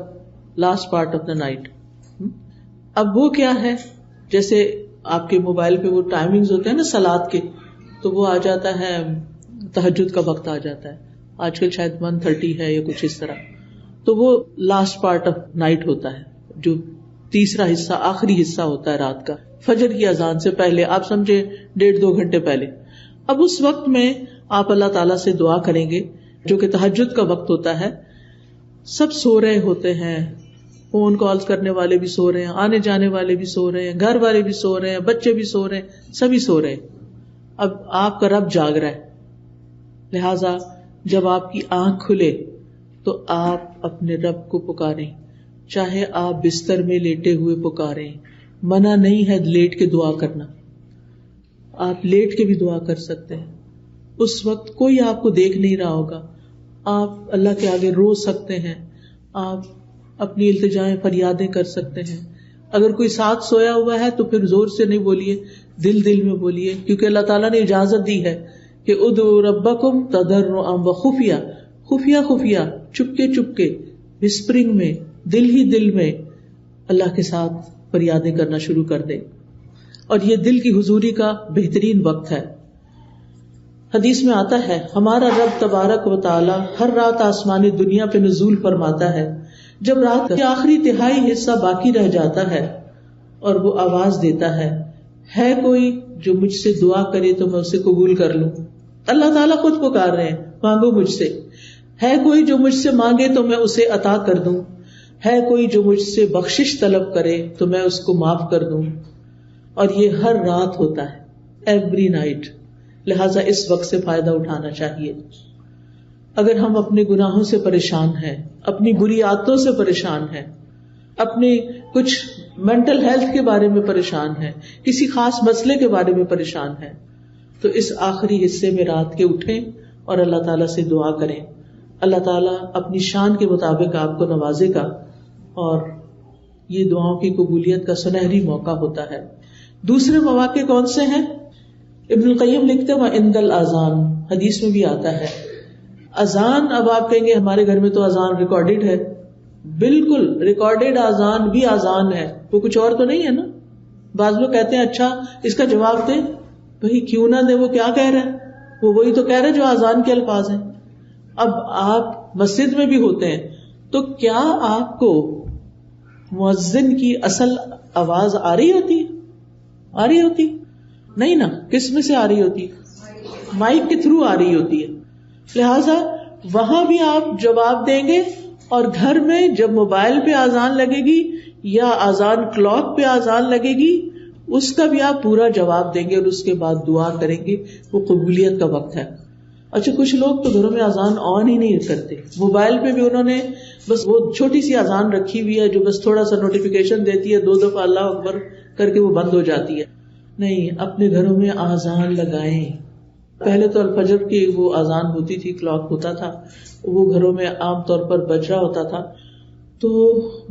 last part of the night. اب وہ کیا ہے، جیسے آپ کے موبائل پہ وہ ٹائمنگز ہوتے ہیں نا صلاۃ کے، تو وہ آ جاتا ہے، تہجد کا وقت آ جاتا ہے. آج کل شاید 1:30 ہے یا کچھ اس طرح. تو وہ لاسٹ پارٹ آف نائٹ ہوتا ہے، جو تیسرا حصہ، آخری حصہ ہوتا ہے رات کا، فجر کی اذان سے پہلے، آپ سمجھے 1.5-2 گھنٹے پہلے. اب اس وقت میں آپ اللہ تعالیٰ سے دعا کریں گے، جو کہ تہجد کا وقت ہوتا ہے. سب سو رہے ہوتے ہیں، فون کالز کرنے والے بھی سو رہے ہیں، آنے جانے والے بھی سو رہے ہیں، گھر والے بھی سو رہے ہیں، بچے بھی سو رہے ہیں، سبھی سو رہے ہیں. اب آپ کا رب جاگ رہا ہے. لہذا جب آپ کی آنکھ کھلے تو آپ اپنے رب کو پکاریں، چاہے آپ بستر میں لیٹے ہوئے پکاریں. منع نہیں ہے لیٹ کے دعا کرنا، آپ لیٹ کے بھی دعا کر سکتے ہیں. اس وقت کوئی آپ کو دیکھ نہیں رہا ہوگا، آپ اللہ کے آگے رو سکتے ہیں، آپ اپنی التجائیں فریادیں کر سکتے ہیں. اگر کوئی ساتھ سویا ہوا ہے تو پھر زور سے نہیں بولیے، دل دل میں بولیے، کیونکہ اللہ تعالیٰ نے اجازت دی ہے کہ ادعوا ربکم تضرعا وخفیہ، خفیہ خفیہ چپکے چپکے وسپرنگ میں دل ہی دل میں اللہ کے ساتھ فریادیں کرنا شروع کر دے. اور یہ دل کی حضوری کا بہترین وقت ہے. حدیث میں آتا ہے ہمارا رب تبارک و تعالی ہر رات آسمانی دنیا پہ نزول فرماتا ہے. جب رات کا آخری تہائی حصہ باقی رہ جاتا ہے اور وہ آواز دیتا ہے کوئی جو مجھ سے دعا کرے تو میں اسے قبول کر لوں. اللہ تعالیٰ خود پکار رہے ہیں مانگو مجھ سے. ہے کوئی جو مجھ سے مانگے تو میں اسے عطا کر دوں. ہے کوئی جو مجھ سے بخشش طلب کرے تو میں اس کو معاف کر دوں. اور یہ ہر رات ہوتا ہے, ایوری نائٹ. لہٰذا اس وقت سے فائدہ اٹھانا چاہیے. اگر ہم اپنے گناہوں سے پریشان ہیں, اپنی بری عادتوں سے پریشان ہیں, اپنے کچھ مینٹل ہیلتھ کے بارے میں پریشان ہیں, کسی خاص مسئلے کے بارے میں پریشان ہیں, تو اس آخری حصے میں رات کے اٹھیں اور اللہ تعالیٰ سے دعا کریں. اللہ تعالیٰ اپنی شان کے مطابق آپ کو نوازے گا اور یہ دعاؤں کی قبولیت کا سنہری موقع ہوتا ہے. دوسرے مواقع کون سے ہیں؟ ابن القیم لکھتے ہیں وَعِندَ الْأَذَانِ, حدیث میں بھی آتا ہے اذان. اب آپ کہیں گے ہمارے گھر میں تو اذان ریکارڈڈ ہے. بالکل ریکارڈڈ اذان بھی اذان ہے, وہ کچھ اور تو نہیں ہے نا. بعض لوگ کہتے ہیں اچھا اس کا جواب دیں. بھئی کیوں نہ دے, وہ کیا کہہ رہا ہے؟ وہ وہی تو کہہ رہے جو اذان کے الفاظ ہیں. اب آپ مسجد میں بھی ہوتے ہیں تو کیا آپ کو مؤذن کی اصل آواز آ رہی ہوتی ہے؟ آ رہی ہوتی نہیں نا. کس میں سے آ رہی ہوتی؟ مائک کے تھرو آ رہی ہوتی ہے. لہذا وہاں بھی آپ جواب دیں گے, اور گھر میں جب موبائل پہ اذان لگے گی یا اذان کلاک پہ اذان لگے گی اس کا بھی آپ پورا جواب دیں گے اور اس کے بعد دعا کریں گے. وہ قبولیت کا وقت ہے. اچھا کچھ لوگ تو گھروں میں اذان آن ہی نہیں کرتے, موبائل پہ بھی انہوں نے بس وہ چھوٹی سی اذان رکھی ہوئی ہے جو بس تھوڑا سا نوٹیفیکیشن دیتی ہے, 2 دفعہ اللہ اکبر کر کے وہ بند ہو جاتی ہے. نہیں, اپنے گھروں میں اذان لگائیں. پہلے تو الفجر کی وہ اذان ہوتی تھی, کلاک ہوتا تھا, وہ گھروں میں عام طور پر بج رہا ہوتا تھا. تو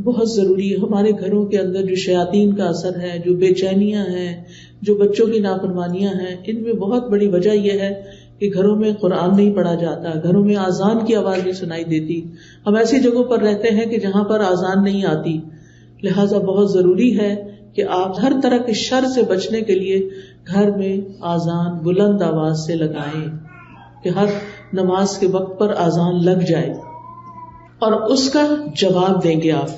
بہت ضروری ہے. ہمارے گھروں کے اندر جو شیاطین کا اثر ہے, جو بے چینیاں ہیں, جو بچوں کی نافرمانیاں ہیں, ان میں بہت بڑی وجہ یہ ہے کہ گھروں میں قرآن نہیں پڑھا جاتا, گھروں میں اذان کی آواز نہیں سنائی دیتی. ہم ایسی جگہوں پر رہتے ہیں کہ جہاں پر اذان نہیں آتی. لہٰذا بہت ضروری ہے کہ آپ ہر طرح کے شر سے بچنے کے لیے گھر میں اذان بلند آواز سے لگائیں کہ ہر نماز کے وقت پر اذان لگ جائے, اور اس کا جواب دیں گے آپ.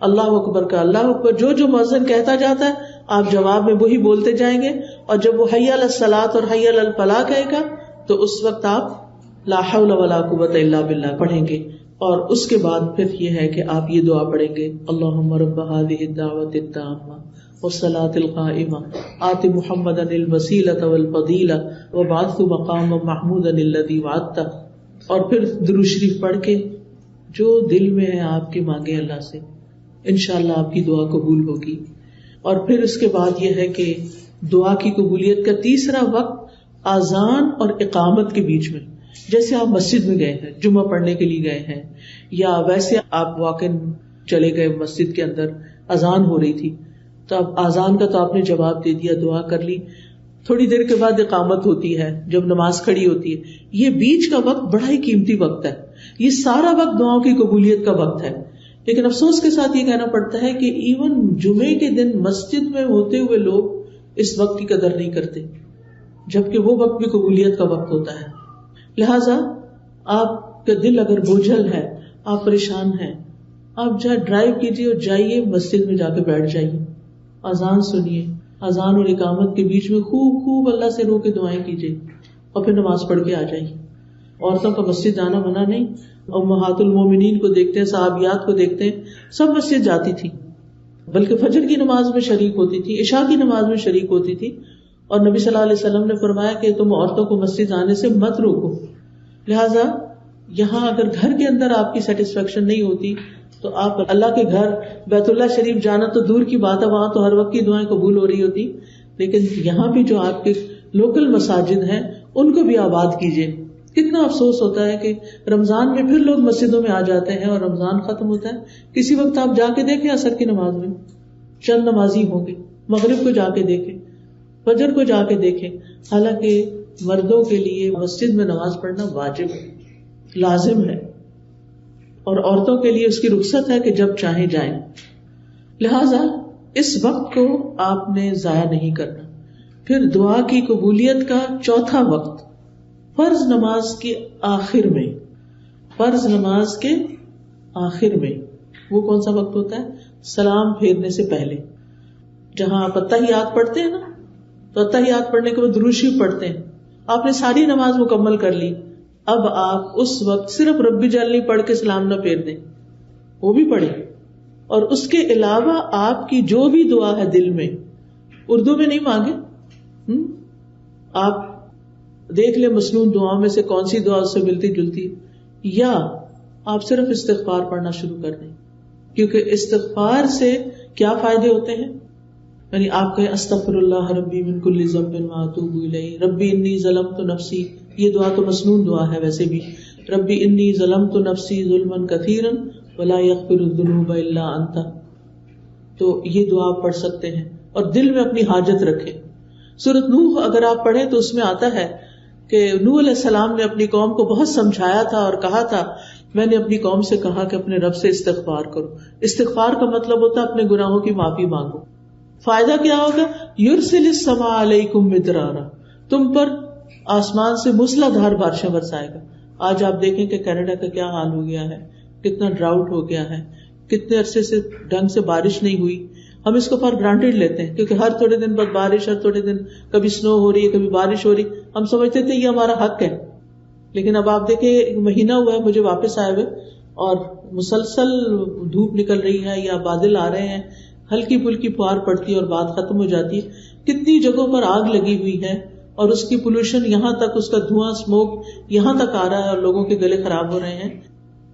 اللہ اکبر کا اللہ اکبر جو مؤذن کہتا جاتا ہے آپ جواب میں وہی بولتے جائیں گے, اور جب وہ حی علی الصلاۃ اور حی علی الفلاح کہے گا تو اس وقت آپ لا حول ولا قوت الا باللہ پڑھیں گے. اور اس کے بعد پھر یہ ہے کہ آپ یہ دعا پڑھیں گے اللہم رب هذه الدعوة التامة والصلاة القائمة آت محمدا الوسیلة والفضیلة وابعثه مقاما محمودا الذی وعدتہ. اور پھر درود شریف پڑھ کے جو دل میں ہے آپ کے مانگے اللہ سے, انشاءاللہ آپ کی دعا قبول ہوگی. اور پھر اس کے بعد یہ ہے کہ دعا کی قبولیت کا تیسرا وقت اذان اور اقامت کے بیچ میں. جیسے آپ مسجد میں گئے ہیں, جمعہ پڑھنے کے لیے گئے ہیں, یا ویسے آپ واقعاً چلے گئے مسجد کے اندر, اذان ہو رہی تھی تو اب اذان کا تو آپ نے جواب دے دیا, دعا کر لی. تھوڑی دیر کے بعد اقامت ہوتی ہے جب نماز کھڑی ہوتی ہے. یہ بیچ کا وقت بڑا ہی قیمتی وقت ہے. یہ سارا وقت دعاؤں کی قبولیت کا وقت ہے. لیکن افسوس کے ساتھ یہ کہنا پڑتا ہے کہ ایون جمعے کے دن مسجد میں ہوتے ہوئے لوگ اس وقت کی قدر نہیں کرتے, جبکہ وہ وقت بھی قبولیت کا وقت ہوتا ہے. لہٰذا آپ کا دل اگر بوجھل ہے, آپ پریشان ہیں, آپ جہاں ڈرائیو کیجیے اور جائیے مسجد میں جا کے بیٹھ جائیے, اذان سنیے, اذان اور اقامت کے بیچ میں خوب خوب اللہ سے رو کے دعائیں کیجیے, اور پھر نماز پڑھ کے آ جائیے. عورتوں کا مسجد جانا منع نہیں. امہات المومنین کو دیکھتے ہیں, صحابیات کو دیکھتے ہیں, سب مسجد جاتی تھی, بلکہ فجر کی نماز میں شریک ہوتی تھی, عشاء کی نماز میں شریک ہوتی تھی. اور نبی صلی اللہ علیہ وسلم نے فرمایا کہ تم عورتوں کو مسجد آنے سے مت روکو. لہٰذا یہاں اگر گھر کے اندر آپ کی سیٹسفیکشن نہیں ہوتی تو آپ اللہ کے گھر بیت اللہ شریف جانا تو دور کی بات ہے, وہاں تو ہر وقت کی دعائیں قبول ہو رہی ہوتی. لیکن یہاں بھی جو آپ کے لوکل مساجد ہیں ان کو بھی آباد کیجیے. کتنا افسوس ہوتا ہے کہ رمضان میں پھر لوگ مسجدوں میں آ جاتے ہیں اور رمضان ختم ہوتا ہے, کسی وقت آپ جا کے دیکھیں عصر کی نماز میں چند نمازی ہوں گے, مغرب کو جا کے دیکھیں, فجر کو جا کے دیکھیں. حالانکہ مردوں کے لیے مسجد میں نماز پڑھنا واجب ہے, لازم ہے. اور عورتوں کے لیے اس کی رخصت ہے کہ جب چاہیں جائیں. لہذا اس وقت کو آپ نے ضائع نہیں کرنا. پھر دعا کی قبولیت کا چوتھا وقت فرض نماز کے آخر میں. فرض نماز کے آخر میں وہ کون سا وقت ہوتا ہے؟ سلام پھیرنے سے پہلے. جہاں آپ اتحیات پڑھتے ہیں نا، تو اتحیات پڑھنے کے بعد درود شریف پڑھتے ہیں. آپ نے ساری نماز مکمل کر لی، اب آپ اس وقت صرف ربی جلنی پڑھ کے سلام نہ پھیر دیں، وہ بھی پڑھیں. اور اس کے علاوہ آپ کی جو بھی دعا ہے دل میں، اردو میں نہیں مانگے. آپ دیکھ لیں مسنون دعاؤں میں سے کون سی دعا اس سے ملتی جلتی ہے، یا آپ صرف استغفار پڑھنا شروع کر دیں. کیونکہ استغفار سے کیا فائدے ہوتے ہیں؟ یعنی آپ کہیں استغفر اللہ ربی من کل ذنب واتوب الیہ، ربی انی ظلمت نفسی، یہ دعا تو مسنون دعا ہے ویسے بھی. ربی انی ظلمت نفسی ظلما کثیرا ولا یغفر الذنوب الا انت، تو یہ دعا آپ پڑھ سکتے ہیں اور دل میں اپنی حاجت رکھیں. سورۃ نوح اگر آپ پڑھیں تو اس میں آتا ہے کہ نوح علیہ السلام نے اپنی قوم کو بہت سمجھایا تھا اور کہا تھا، میں نے اپنی قوم سے کہا کہ اپنے رب سے استغفار کرو. استغفار کا مطلب ہوتا ہے اپنے گناہوں کی معافی مانگو. فائدہ کیا ہوگا؟ یرسل السماء علیکم مدرارا، تم پر آسمان سے موسلا دھار بارشیں برسائے گا. آج آپ دیکھیں کہ کینیڈا کا کیا حال ہو گیا ہے، کتنا ڈراؤٹ ہو گیا ہے، کتنے عرصے سے ڈھنگ سے بارش نہیں ہوئی. ہم اس کو فار گرانٹیڈ لیتے ہیں کیونکہ ہر تھوڑے دن بعد بارش، ہر تھوڑے دن کبھی سنو ہو رہی ہے، کبھی بارش ہو رہی. ہم سمجھتے تھے یہ ہمارا حق ہے، لیکن اب آپ دیکھیں ایک مہینہ ہوا ہے مجھے واپس آئے ہوئے اور مسلسل دھوپ نکل رہی ہے یا بادل آ رہے ہیں، ہلکی پھلکی پھوار پڑتی ہے اور بات ختم ہو جاتی ہے. کتنی جگہوں پر آگ لگی ہوئی ہے اور اس کی پولوشن یہاں تک، اس کا دھواں اسموک یہاں تک آ رہا ہے اور لوگوں کے گلے خراب ہو رہے ہیں.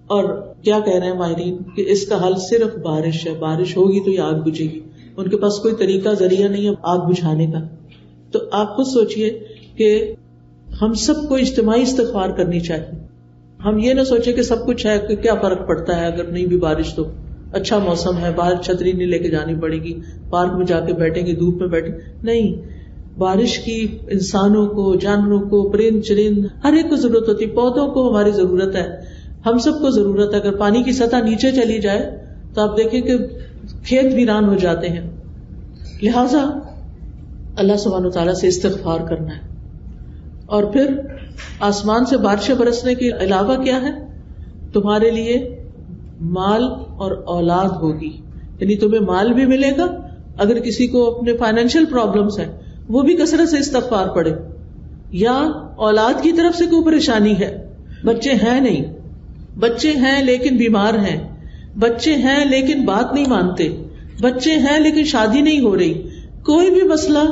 اور کیا کہہ رہے ہیں ماہرین کہ اس کا حل صرف بارش ہے. بارش ہوگی تو یہ آگ بجھے گی. ان کے پاس کوئی طریقہ ذریعہ نہیں ہے آگ بجھانے کا. تو آپ خود سوچئے کہ ہم سب کو اجتماعی استغفار کرنی چاہیے. ہم یہ نہ سوچے کہ سب کچھ ہے کہ کیا فرق پڑتا ہے اگر نہیں بھی بارش، تو اچھا موسم ہے، باہر چھتری نہیں لے کے جانی پڑے گی، پارک میں جا کے بیٹھیں گے، دھوپ میں بیٹھیں. نہیں، بارش کی انسانوں کو، جانوروں کو، پرند چرند ہر ایک کو ضرورت ہوتی. پودوں کو ہماری ضرورت ہے، ہم سب کو ضرورت ہے. اگر پانی کی سطح نیچے چلی جائے تو آپ دیکھیں کہ کھیت ویران ہو جاتے ہیں. لہذا اللہ سبحانہ وتعالیٰ سے استغفار کرنا ہے. اور پھر آسمان سے بارشیں برسنے کے علاوہ کیا ہے؟ تمہارے لیے مال اور اولاد ہوگی. یعنی تمہیں مال بھی ملے گا، اگر کسی کو اپنے فائنینشیل پرابلمز ہیں وہ بھی کثرت سے استغفار پڑھے. یا اولاد کی طرف سے کوئی پریشانی ہے، بچے ہیں نہیں، بچے ہیں لیکن بیمار ہیں، بچے ہیں لیکن بات نہیں مانتے، بچے ہیں لیکن شادی نہیں ہو رہی، کوئی بھی مسئلہ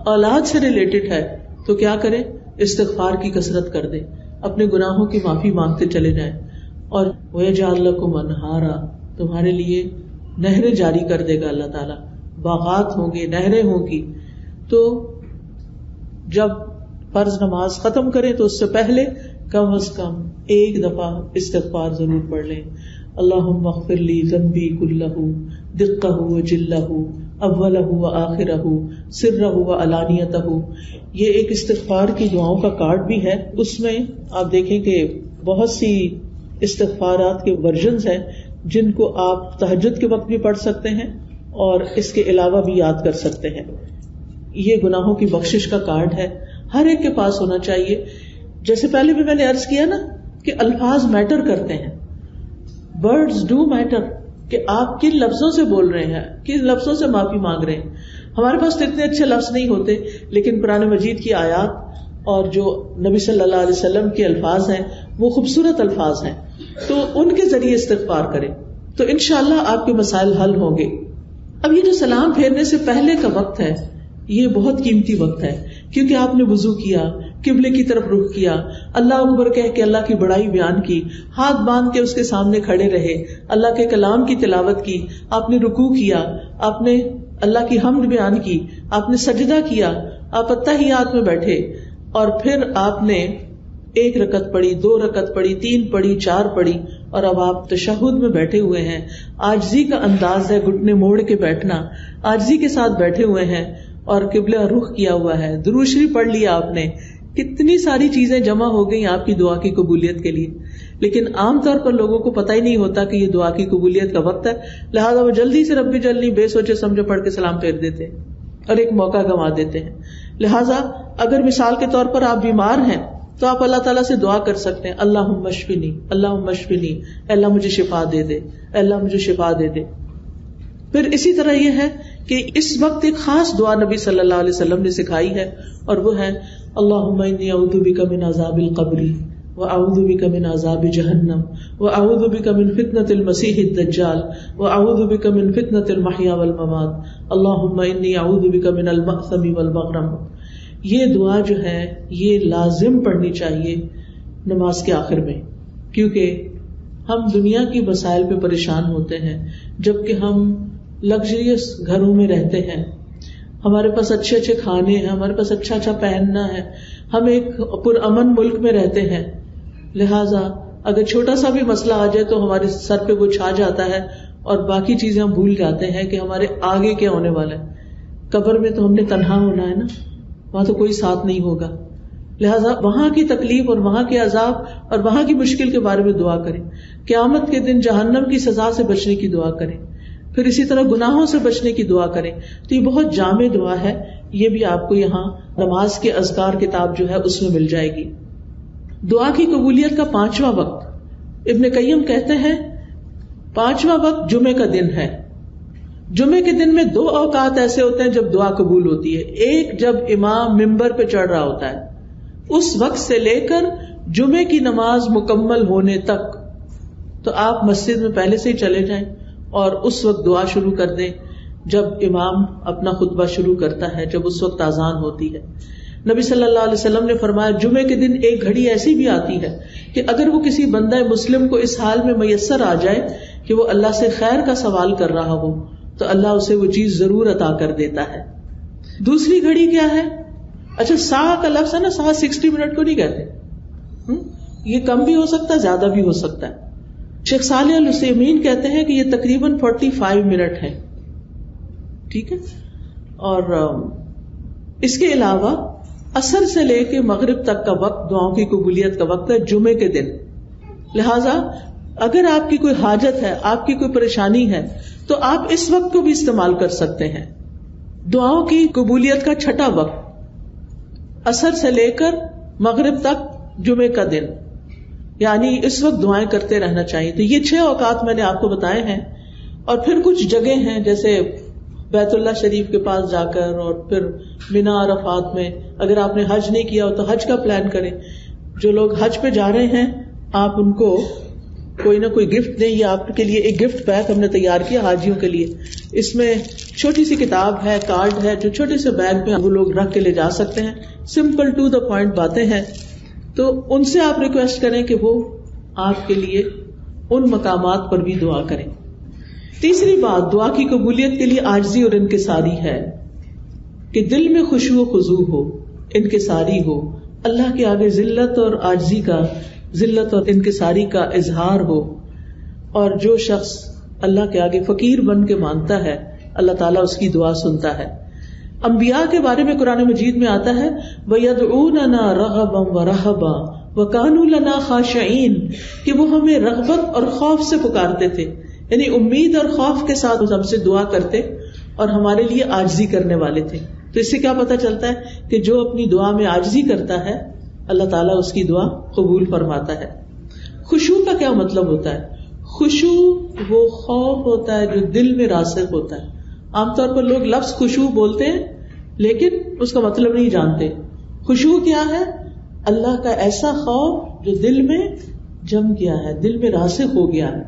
اولاد سے ریلیٹڈ ہے تو کیا کریں؟ استغفار کی کثرت کر دیں، اپنے گناہوں کی معافی مانگتے چلے جائیں. اور وَيَجْعَلْ لَكُمْ أَنْهَارًا، تمہارے لیے نہریں جاری کر دے گا اللہ تعالیٰ. باغات ہوں گے، نہریں ہوں گی. تو جب فرض نماز ختم کریں تو اس سے پہلے کم از کم ایک دفعہ استغفار ضرور پڑھ لیں. اللہم اغفر لی ذنبی کلہ دقہ وجلہ اولہ وآخرہ سرہ وعلانیتہ. یہ ایک استغفار کی دعاؤں کا کارڈ بھی ہے. اس میں آپ دیکھیں کہ بہت سی استغفارات کے ورژنز ہیں جن کو آپ تہجد کے وقت بھی پڑھ سکتے ہیں اور اس کے علاوہ بھی یاد کر سکتے ہیں. یہ گناہوں کی بخشش کا کارڈ ہے، ہر ایک کے پاس ہونا چاہیے. جیسے پہلے بھی میں نے عرض کیا نا کہ الفاظ میٹر کرتے ہیں، ورڈز ڈو میٹر، کہ آپ کن لفظوں سے بول رہے ہیں، کن لفظوں سے معافی مانگ رہے ہیں. ہمارے پاس تو اتنے اچھے لفظ نہیں ہوتے، لیکن قرآن مجید کی آیات اور جو نبی صلی اللہ علیہ وسلم کے الفاظ ہیں وہ خوبصورت الفاظ ہیں، تو ان کے ذریعے استغفار کریں تو انشاءاللہ آپ کے مسائل حل ہوں گے. اب یہ جو سلام پھیرنے سے پہلے کا وقت ہے یہ بہت قیمتی وقت ہے، کیونکہ آپ نے وضو کیا، قبلے کی طرف رخ کیا، اللہ اکبر کہہ کے اللہ کی بڑائی بیان کی، ہاتھ باندھ کے اس کے سامنے کھڑے رہے، اللہ کے کلام کی تلاوت کی، آپ نے رکوع کیا، آپ نے اللہ کی حمد بیان کی، آپ نے سجدہ کیا، آپ اتحیات میں بیٹھے، اور پھر آپ نے 1 رکعت پڑھی، 2 رکعت پڑھی، 3 پڑھی، 4 پڑھی، اور اب آپ تشہد میں بیٹھے ہوئے ہیں. عاجزی کا انداز ہے، گھٹنے موڑ کے بیٹھنا، عاجزی کے ساتھ بیٹھے ہوئے ہیں اور قبلہ رخ کیا ہوا ہے. درود شریف پڑھ لیا آپ نے، کتنی ساری چیزیں جمع ہو گئی آپ کی دعا کی قبولیت کے لیے، لیکن عام طور پر لوگوں کو پتہ ہی نہیں ہوتا کہ یہ دعا کی قبولیت کا وقت ہے، لہٰذا وہ جلدی سے ربی جلدی بے سوچے سمجھے پڑھ کے سلام پھیر دیتے ہیں اور ایک موقع گنوا دیتے ہیں. لہٰذا اگر مثال کے طور پر آپ بیمار ہیں تو آپ اللہ تعالیٰ سے دعا کر سکتے ہیں، اللہم اشفنی، اللہم اشفنی، اے اللہ مجھے شفا دے دے، اے اللہ مجھے شفا دے دے. پھر اسی طرح یہ ہے کہ اس وقت ایک خاص دعا نبی صلی اللہ علیہ وسلم نے سکھائی ہے، اور وہ ہے اللہم انی اعوذ بک من عذاب القبر واعوذ بک من عذاب جہنم واعوذ بک من فتنۃ المسیح الدجال واعوذ بک من فتنۃ المحیا والممات اللہم انی اعوذ بک من المأثم والمغرم. یہ دعا جو ہے یہ لازم پڑھنی چاہیے نماز کے آخر میں، کیونکہ ہم دنیا کی مسائل پہ پریشان ہوتے ہیں جبکہ ہم لگژریس گھروں میں رہتے ہیں، ہمارے پاس اچھے اچھے کھانے ہیں، ہمارے پاس اچھا اچھا پہننا ہے، ہم ایک پرامن ملک میں رہتے ہیں. لہٰذا اگر چھوٹا سا بھی مسئلہ آ جائے تو ہمارے سر پہ وہ چھا جاتا ہے اور باقی چیزیں ہم بھول جاتے ہیں کہ ہمارے آگے کیا ہونے والا ہے. قبر میں تو ہم نے تنہا ہونا ہے نا، وہاں تو کوئی ساتھ نہیں ہوگا. لہٰذا وہاں کی تکلیف اور وہاں کے عذاب اور وہاں کی مشکل کے بارے میں دعا کریں. قیامت کے دن جہنم کی سزا سے بچنے کی دعا کریں. پھر اسی طرح گناہوں سے بچنے کی دعا کریں. تو یہ بہت جامع دعا ہے، یہ بھی آپ کو یہاں نماز کے اذکار کتاب جو ہے اس میں مل جائے گی. دعا کی قبولیت کا 5واں وقت، ابن قیم کہتے ہیں 5واں وقت جمعے کا دن ہے. جمعے کے دن میں 2 اوقات ایسے ہوتے ہیں جب دعا قبول ہوتی ہے. ایک جب امام ممبر پہ چڑھ رہا ہوتا ہے، اس وقت سے لے کر جمعے کی نماز مکمل ہونے تک تو آپ مسجد میں پہلے سے ہی چلے جائیں اور اس وقت دعا شروع کر دیں جب امام اپنا خطبہ شروع کرتا ہے، جب اس وقت اذان ہوتی ہے. نبی صلی اللہ علیہ وسلم نے فرمایا جمعے کے دن ایک گھڑی ایسی بھی آتی ہے کہ اگر وہ کسی بندہ مسلم کو اس حال میں میسر آ جائے کہ وہ اللہ سے خیر کا سوال کر رہا ہو تو اللہ اسے وہ چیز ضرور عطا کر دیتا ہے. دوسری گھڑی کیا ہے؟ اچھا سا کا لفظ ہے نا، سا 60 منٹ کو نہیں کہتے، یہ کم بھی ہو سکتا ہے زیادہ بھی ہو سکتا ہے. شیخ صالح العثیمین کہتے ہیں کہ یہ تقریباً 45 منٹ ہے. ٹھیک ہے. اور اس کے علاوہ عصر سے لے کے مغرب تک کا وقت دعاؤں کی قبولیت کا وقت ہے جمعے کے دن. لہٰذا اگر آپ کی کوئی حاجت ہے، آپ کی کوئی پریشانی ہے تو آپ اس وقت کو بھی استعمال کر سکتے ہیں. دعاؤں کی قبولیت کا 6واں وقت عصر سے لے کر مغرب تک جمعے کا دن، یعنی اس وقت دعائیں کرتے رہنا چاہیے. تو یہ 6 اوقات میں نے آپ کو بتائے ہیں. اور پھر کچھ جگہ ہیں جیسے بیت اللہ شریف کے پاس جا کر، اور پھر مینا عرفات میں. اگر آپ نے حج نہیں کیا ہو تو حج کا پلان کریں. جو لوگ حج پہ جا رہے ہیں آپ ان کو کوئی نہ کوئی گفٹ دیں. یہ آپ کے لیے ایک گفٹ بیگ ہم نے تیار کیا حاجیوں کے لیے. اس میں چھوٹی سی کتاب ہے، کارڈ ہے، جو چھوٹے سے بیگ میں وہ لوگ رکھ کے لے جا سکتے ہیں. سمپل ٹو دا پوائنٹ باتیں ہیں. تو ان سے آپ ریکویسٹ کریں کہ وہ آپ کے لیے ان مقامات پر بھی دعا کریں. تیسری بات دعا کی قبولیت کے لیے عاجزی اور انکساری ہے کہ دل میں خشوع و خضوع ہو، انکساری ہو، اللہ کے آگے ذلت اور عاجزی کا، ذلت اور انکساری کا اظہار ہو. اور جو شخص اللہ کے آگے فقیر بن کے مانگتا ہے اللہ تعالیٰ اس کی دعا سنتا ہے. انبیاء کے بارے میں قرآن مجید میں آتا ہے وَيَدْعُونَنَا رَغَبًا وَرَهَبًا وَكَانُوا لَنَا خَاشِعِينَ، کہ وہ ہمیں رغبت اور خوف سے پکارتے تھے، یعنی امید اور خوف کے ساتھ ہم سے دعا کرتے اور ہمارے لیے عاجزی کرنے والے تھے. تو اس سے کیا پتہ چلتا ہے کہ جو اپنی دعا میں عاجزی کرتا ہے اللہ تعالیٰ اس کی دعا قبول فرماتا ہے. خشوع کا کیا مطلب ہوتا ہے؟ خشوع وہ خوف ہوتا ہے جو دل میں راسخ ہوتا ہے. عام طور پر لوگ لفظ خشوع بولتے ہیں لیکن اس کا مطلب نہیں جانتے. خشوع کیا ہے؟ اللہ کا ایسا خوف جو دل میں جم گیا ہے، دل میں راسخ ہو گیا ہے.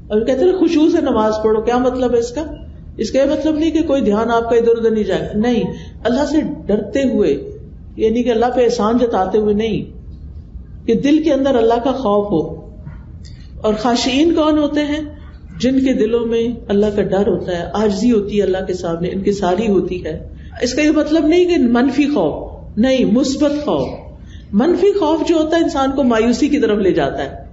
اور کہتے ہیں خشوع سے نماز پڑھو. کیا مطلب ہے اس کا؟ اس کا یہ مطلب نہیں کہ کوئی دھیان آپ کا ادھر ادھر نہیں جائے، نہیں، اللہ سے ڈرتے ہوئے، یعنی کہ اللہ پہ احسان جتاتے ہوئے نہیں، کہ دل کے اندر اللہ کا خوف ہو. اور خاشعین کون ہوتے ہیں؟ جن کے دلوں میں اللہ کا ڈر ہوتا ہے، عاجزی ہوتی ہے اللہ کے سامنے، انکساری ہوتی ہے. اس کا یہ مطلب نہیں کہ منفی خوف، نہیں، مثبت خوف. منفی خوف جو ہوتا ہے انسان کو مایوسی کی طرف لے جاتا ہے.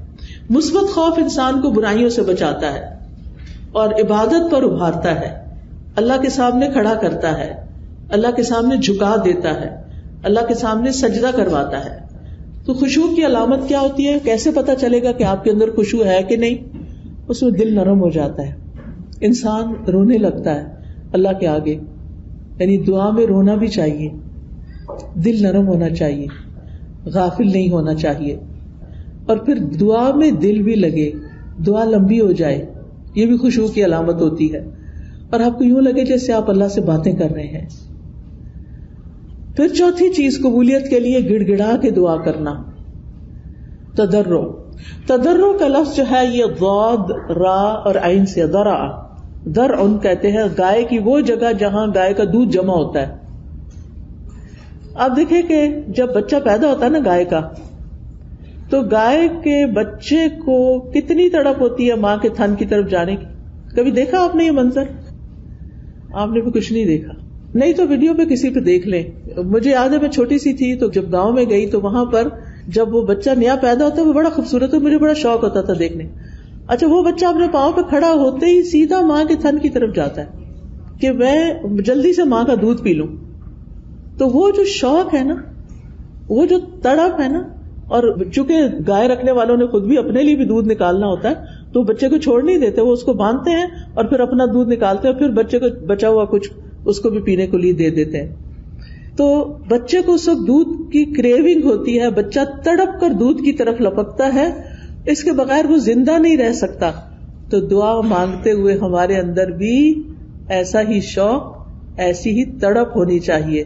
مثبت خوف انسان کو برائیوں سے بچاتا ہے اور عبادت پر ابھارتا ہے، اللہ کے سامنے کھڑا کرتا ہے، اللہ کے سامنے جھکا دیتا ہے. اللہ کے سامنے سجدہ کرواتا ہے. تو خشوع کی علامت کیا ہوتی ہے؟ کیسے پتا چلے گا کہ آپ کے اندر خشوع ہے کہ نہیں؟ اس میں دل نرم ہو جاتا ہے, انسان رونے لگتا ہے اللہ کے آگے. یعنی دعا میں رونا بھی چاہیے, دل نرم ہونا چاہیے, غافل نہیں ہونا چاہیے. اور پھر دعا میں دل بھی لگے, دعا لمبی ہو جائے, یہ بھی خشوع کی علامت ہوتی ہے. اور آپ کو یوں لگے جیسے آپ اللہ سے باتیں کر رہے ہیں. پھر چوتھی چیز قبولیت کے لیے گڑ گڑا کے دعا کرنا. تضرع کا لفظ جو ہے یہ ضاد را اور عین سے ضرع. ضرع کہتے ہیں گائے کی وہ جگہ جہاں گائے کا دودھ جمع ہوتا ہے. آپ دیکھیں کہ جب بچہ پیدا ہوتا ہے نا گائے کا, تو گائے کے بچے کو کتنی تڑپ ہوتی ہے ماں کے تھن کی طرف جانے کی. کبھی دیکھا آپ نے یہ منظر؟ آپ نے بھی کچھ نہیں دیکھا, نہیں تو ویڈیو پہ کسی پہ دیکھ لیں. مجھے یاد ہے میں چھوٹی سی تھی تو جب گاؤں میں گئی تو وہاں پر جب وہ بچہ نیا پیدا ہوتا ہے وہ بڑا خوبصورت ہے, مجھے بڑا شوق ہوتا تھا دیکھنے. اچھا وہ بچہ اپنے پاؤں پہ کھڑا ہوتے ہی سیدھا ماں کے تھن کی طرف جاتا ہے کہ میں جلدی سے ماں کا دودھ پی لوں. تو وہ جو شوق ہے نا, وہ جو تڑپ ہے نا, اور چونکہ گائے رکھنے والوں نے خود بھی اپنے لیے بھی دودھ نکالنا ہوتا ہے تو بچے کو چھوڑ نہیں دیتے, وہ اس کو باندھتے ہیں اور پھر اپنا دودھ نکالتے ہیں, پھر بچے کو بچا ہوا کچھ اس کو بھی پینے کو لیے دے دیتے ہیں. تو بچے کو اس وقت دودھ کی کریونگ ہوتی ہے, بچہ تڑپ کر دودھ کی طرف لپکتا ہے, اس کے بغیر وہ زندہ نہیں رہ سکتا. تو دعا مانگتے ہوئے ہمارے اندر بھی ایسا ہی شوق, ایسی ہی تڑپ ہونی چاہیے,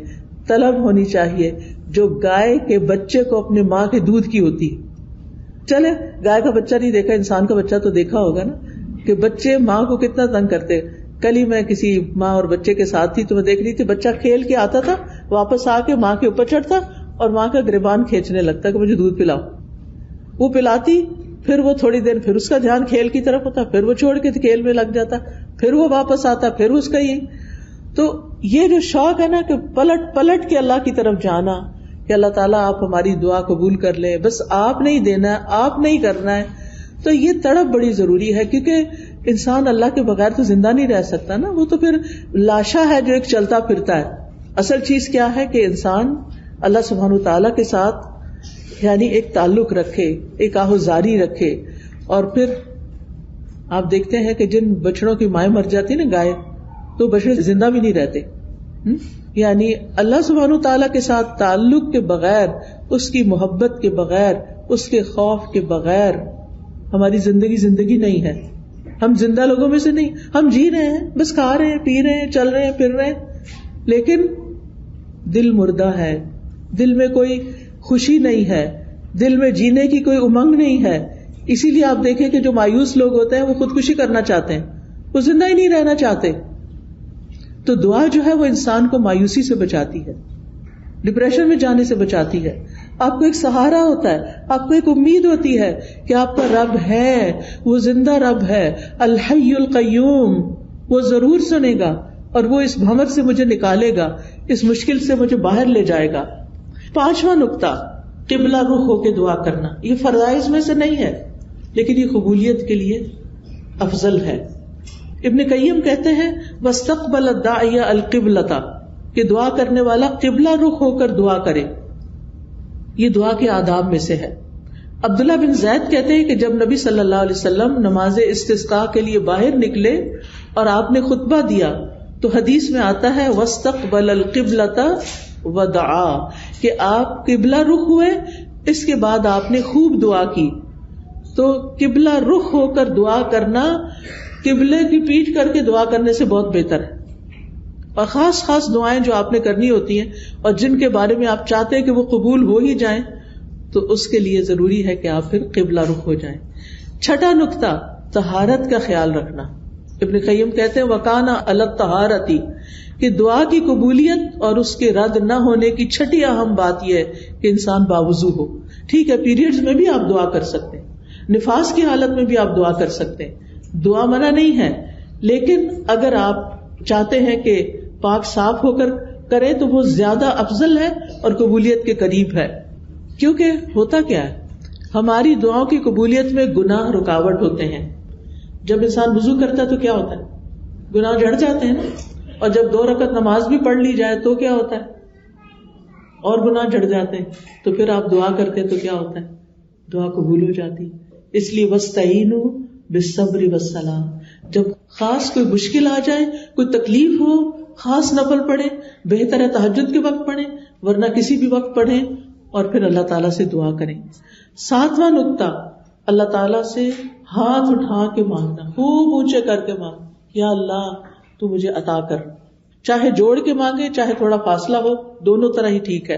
طلب ہونی چاہیے جو گائے کے بچے کو اپنے ماں کے دودھ کی ہوتی. چلے گائے کا بچہ نہیں دیکھا, انسان کا بچہ تو دیکھا ہوگا نا کہ بچے ماں کو کتنا تنگ کرتے. کل ہی میں کسی ماں اور بچے کے ساتھ تھی تو میں دیکھ رہی تھی, بچہ کھیل کے آتا تھا, واپس آ کے ماں کے اوپر چڑھتا اور ماں کا گریبان کھینچنے لگتا کہ مجھے دودھ پلاؤ. وہ پلاتی, پھر وہ تھوڑی دیر پھر اس کا دھیان کھیل کی طرف ہوتا, پھر وہ چھوڑ کے کھیل میں لگ جاتا, پھر وہ واپس آتا, پھر اس کا یہ. تو یہ جو شوق ہے نا کہ پلٹ پلٹ کے اللہ کی طرف جانا کہ اللہ تعالیٰ آپ ہماری دعا قبول کر لیں, بس آپ نہیں دینا ہے, آپ نہیں کرنا ہے. تو یہ تڑپ بڑی ضروری ہے, کیونکہ انسان اللہ کے بغیر تو زندہ نہیں رہ سکتا نا, وہ تو پھر لاشا ہے جو ایک چلتا پھرتا ہے. اصل چیز کیا ہے کہ انسان اللہ سبحانہ وتعالیٰ کے ساتھ یعنی ایک تعلق رکھے, ایک آہوزاری رکھے. اور پھر آپ دیکھتے ہیں کہ جن بچڑوں کی مائیں مر جاتی نا گائے, تو بچڑے زندہ بھی نہیں رہتے. یعنی اللہ سبحانہ وتعالیٰ کے ساتھ تعلق کے بغیر, اس کی محبت کے بغیر, اس کے خوف کے بغیر ہماری زندگی نہیں ہے. ہم زندہ لوگوں میں سے نہیں, ہم جی رہے ہیں, بس کھا رہے ہیں, پی رہے ہیں, چل رہے ہیں, پھر رہے ہیں, لیکن دل مردہ ہے, دل میں کوئی خوشی نہیں ہے, دل میں جینے کی کوئی امنگ نہیں ہے. اسی لیے آپ دیکھیں کہ جو مایوس لوگ ہوتے ہیں وہ خودکشی کرنا چاہتے ہیں, وہ زندہ ہی نہیں رہنا چاہتے. تو دعا جو ہے وہ انسان کو مایوسی سے بچاتی ہے, ڈپریشن میں جانے سے بچاتی ہے. آپ کو ایک سہارا ہوتا ہے, آپ کو ایک امید ہوتی ہے کہ آپ کا رب ہے, وہ زندہ رب ہے, الحی القیوم, وہ ضرور سنے گا اور وہ اس بھنور سے مجھے نکالے گا, اس مشکل سے مجھے باہر لے جائے گا. 5واں نقطہ, قبلہ رخ ہو کے دعا کرنا. یہ فرائض میں سے نہیں ہے لیکن یہ قبولیت کے لیے افضل ہے. ابن قیم کہتے ہیں واستقبل الداعی القبلۃ, کہ دعا کرنے والا قبلہ رخ ہو کر دعا کرے. یہ دعا کے آداب میں سے ہے. عبداللہ بن زید کہتے ہیں کہ جب نبی صلی اللہ علیہ وسلم نماز استسقاء کے لیے باہر نکلے اور آپ نے خطبہ دیا تو حدیث میں آتا ہے واستقبل القبلۃ ودعا, کہ آپ قبلہ رخ ہوئے, اس کے بعد آپ نے خوب دعا کی. تو قبلہ رخ ہو کر دعا کرنا قبلے کی پیٹھ کر کے دعا کرنے سے بہت بہتر ہے. اور خاص خاص دعائیں جو آپ نے کرنی ہوتی ہیں اور جن کے بارے میں آپ چاہتے ہیں کہ وہ قبول ہو ہی جائیں, تو اس کے لیے ضروری ہے کہ آپ پھر قبلہ رخ ہو جائیں. 6واں نقطہ, طہارت کا خیال رکھنا. ابن قیم کہتے ہیں وکانا علی الطہارۃ, کہ دعا کی قبولیت اور اس کے رد نہ ہونے کی 6 اہم بات یہ ہے کہ انسان باوضو ہو. ٹھیک ہے, پیریڈز میں بھی آپ دعا کر سکتے ہیں, نفاس کی حالت میں بھی آپ دعا کر سکتے ہیں, دعا منع نہیں ہے, لیکن اگر آپ چاہتے ہیں کہ پاک صاف ہو کر کریں تو وہ زیادہ افضل ہے اور قبولیت کے قریب ہے. کیونکہ ہوتا کیا ہے, ہماری دعاؤں کی قبولیت میں گناہ رکاوٹ ہوتے ہیں. جب انسان وضو کرتا ہے تو کیا ہوتا ہے, گناہ جڑ جاتے ہیں نا. اور جب 2 رکعت نماز بھی پڑھ لی جائے تو کیا ہوتا ہے, اور گناہ جڑ جاتے ہیں, تو پھر آپ دعا کرتے ہیں تو کیا ہوتا ہے, دعا قبول ہو جاتی. اس لیے وَاسْتَعِینُوا بِالصَّبْرِ وَالصَّلَاةِ, جب خاص کوئی مشکل آ جائے, کوئی تکلیف ہو, خاص نفل پڑھیں, بہتر ہے تہجد کے وقت پڑھیں, ورنہ کسی بھی وقت پڑھیں, اور پھر اللہ تعالیٰ سے دعا کریں. 7واں نقطہ, اللہ تعالیٰ سے ہاتھ اٹھا کے مانگنا, خوب اونچے کر کے مانگنا, یا اللہ تو مجھے عطا کر, چاہے جوڑ کے مانگے چاہے تھوڑا فاصلہ ہو, دونوں طرح ہی ٹھیک ہے.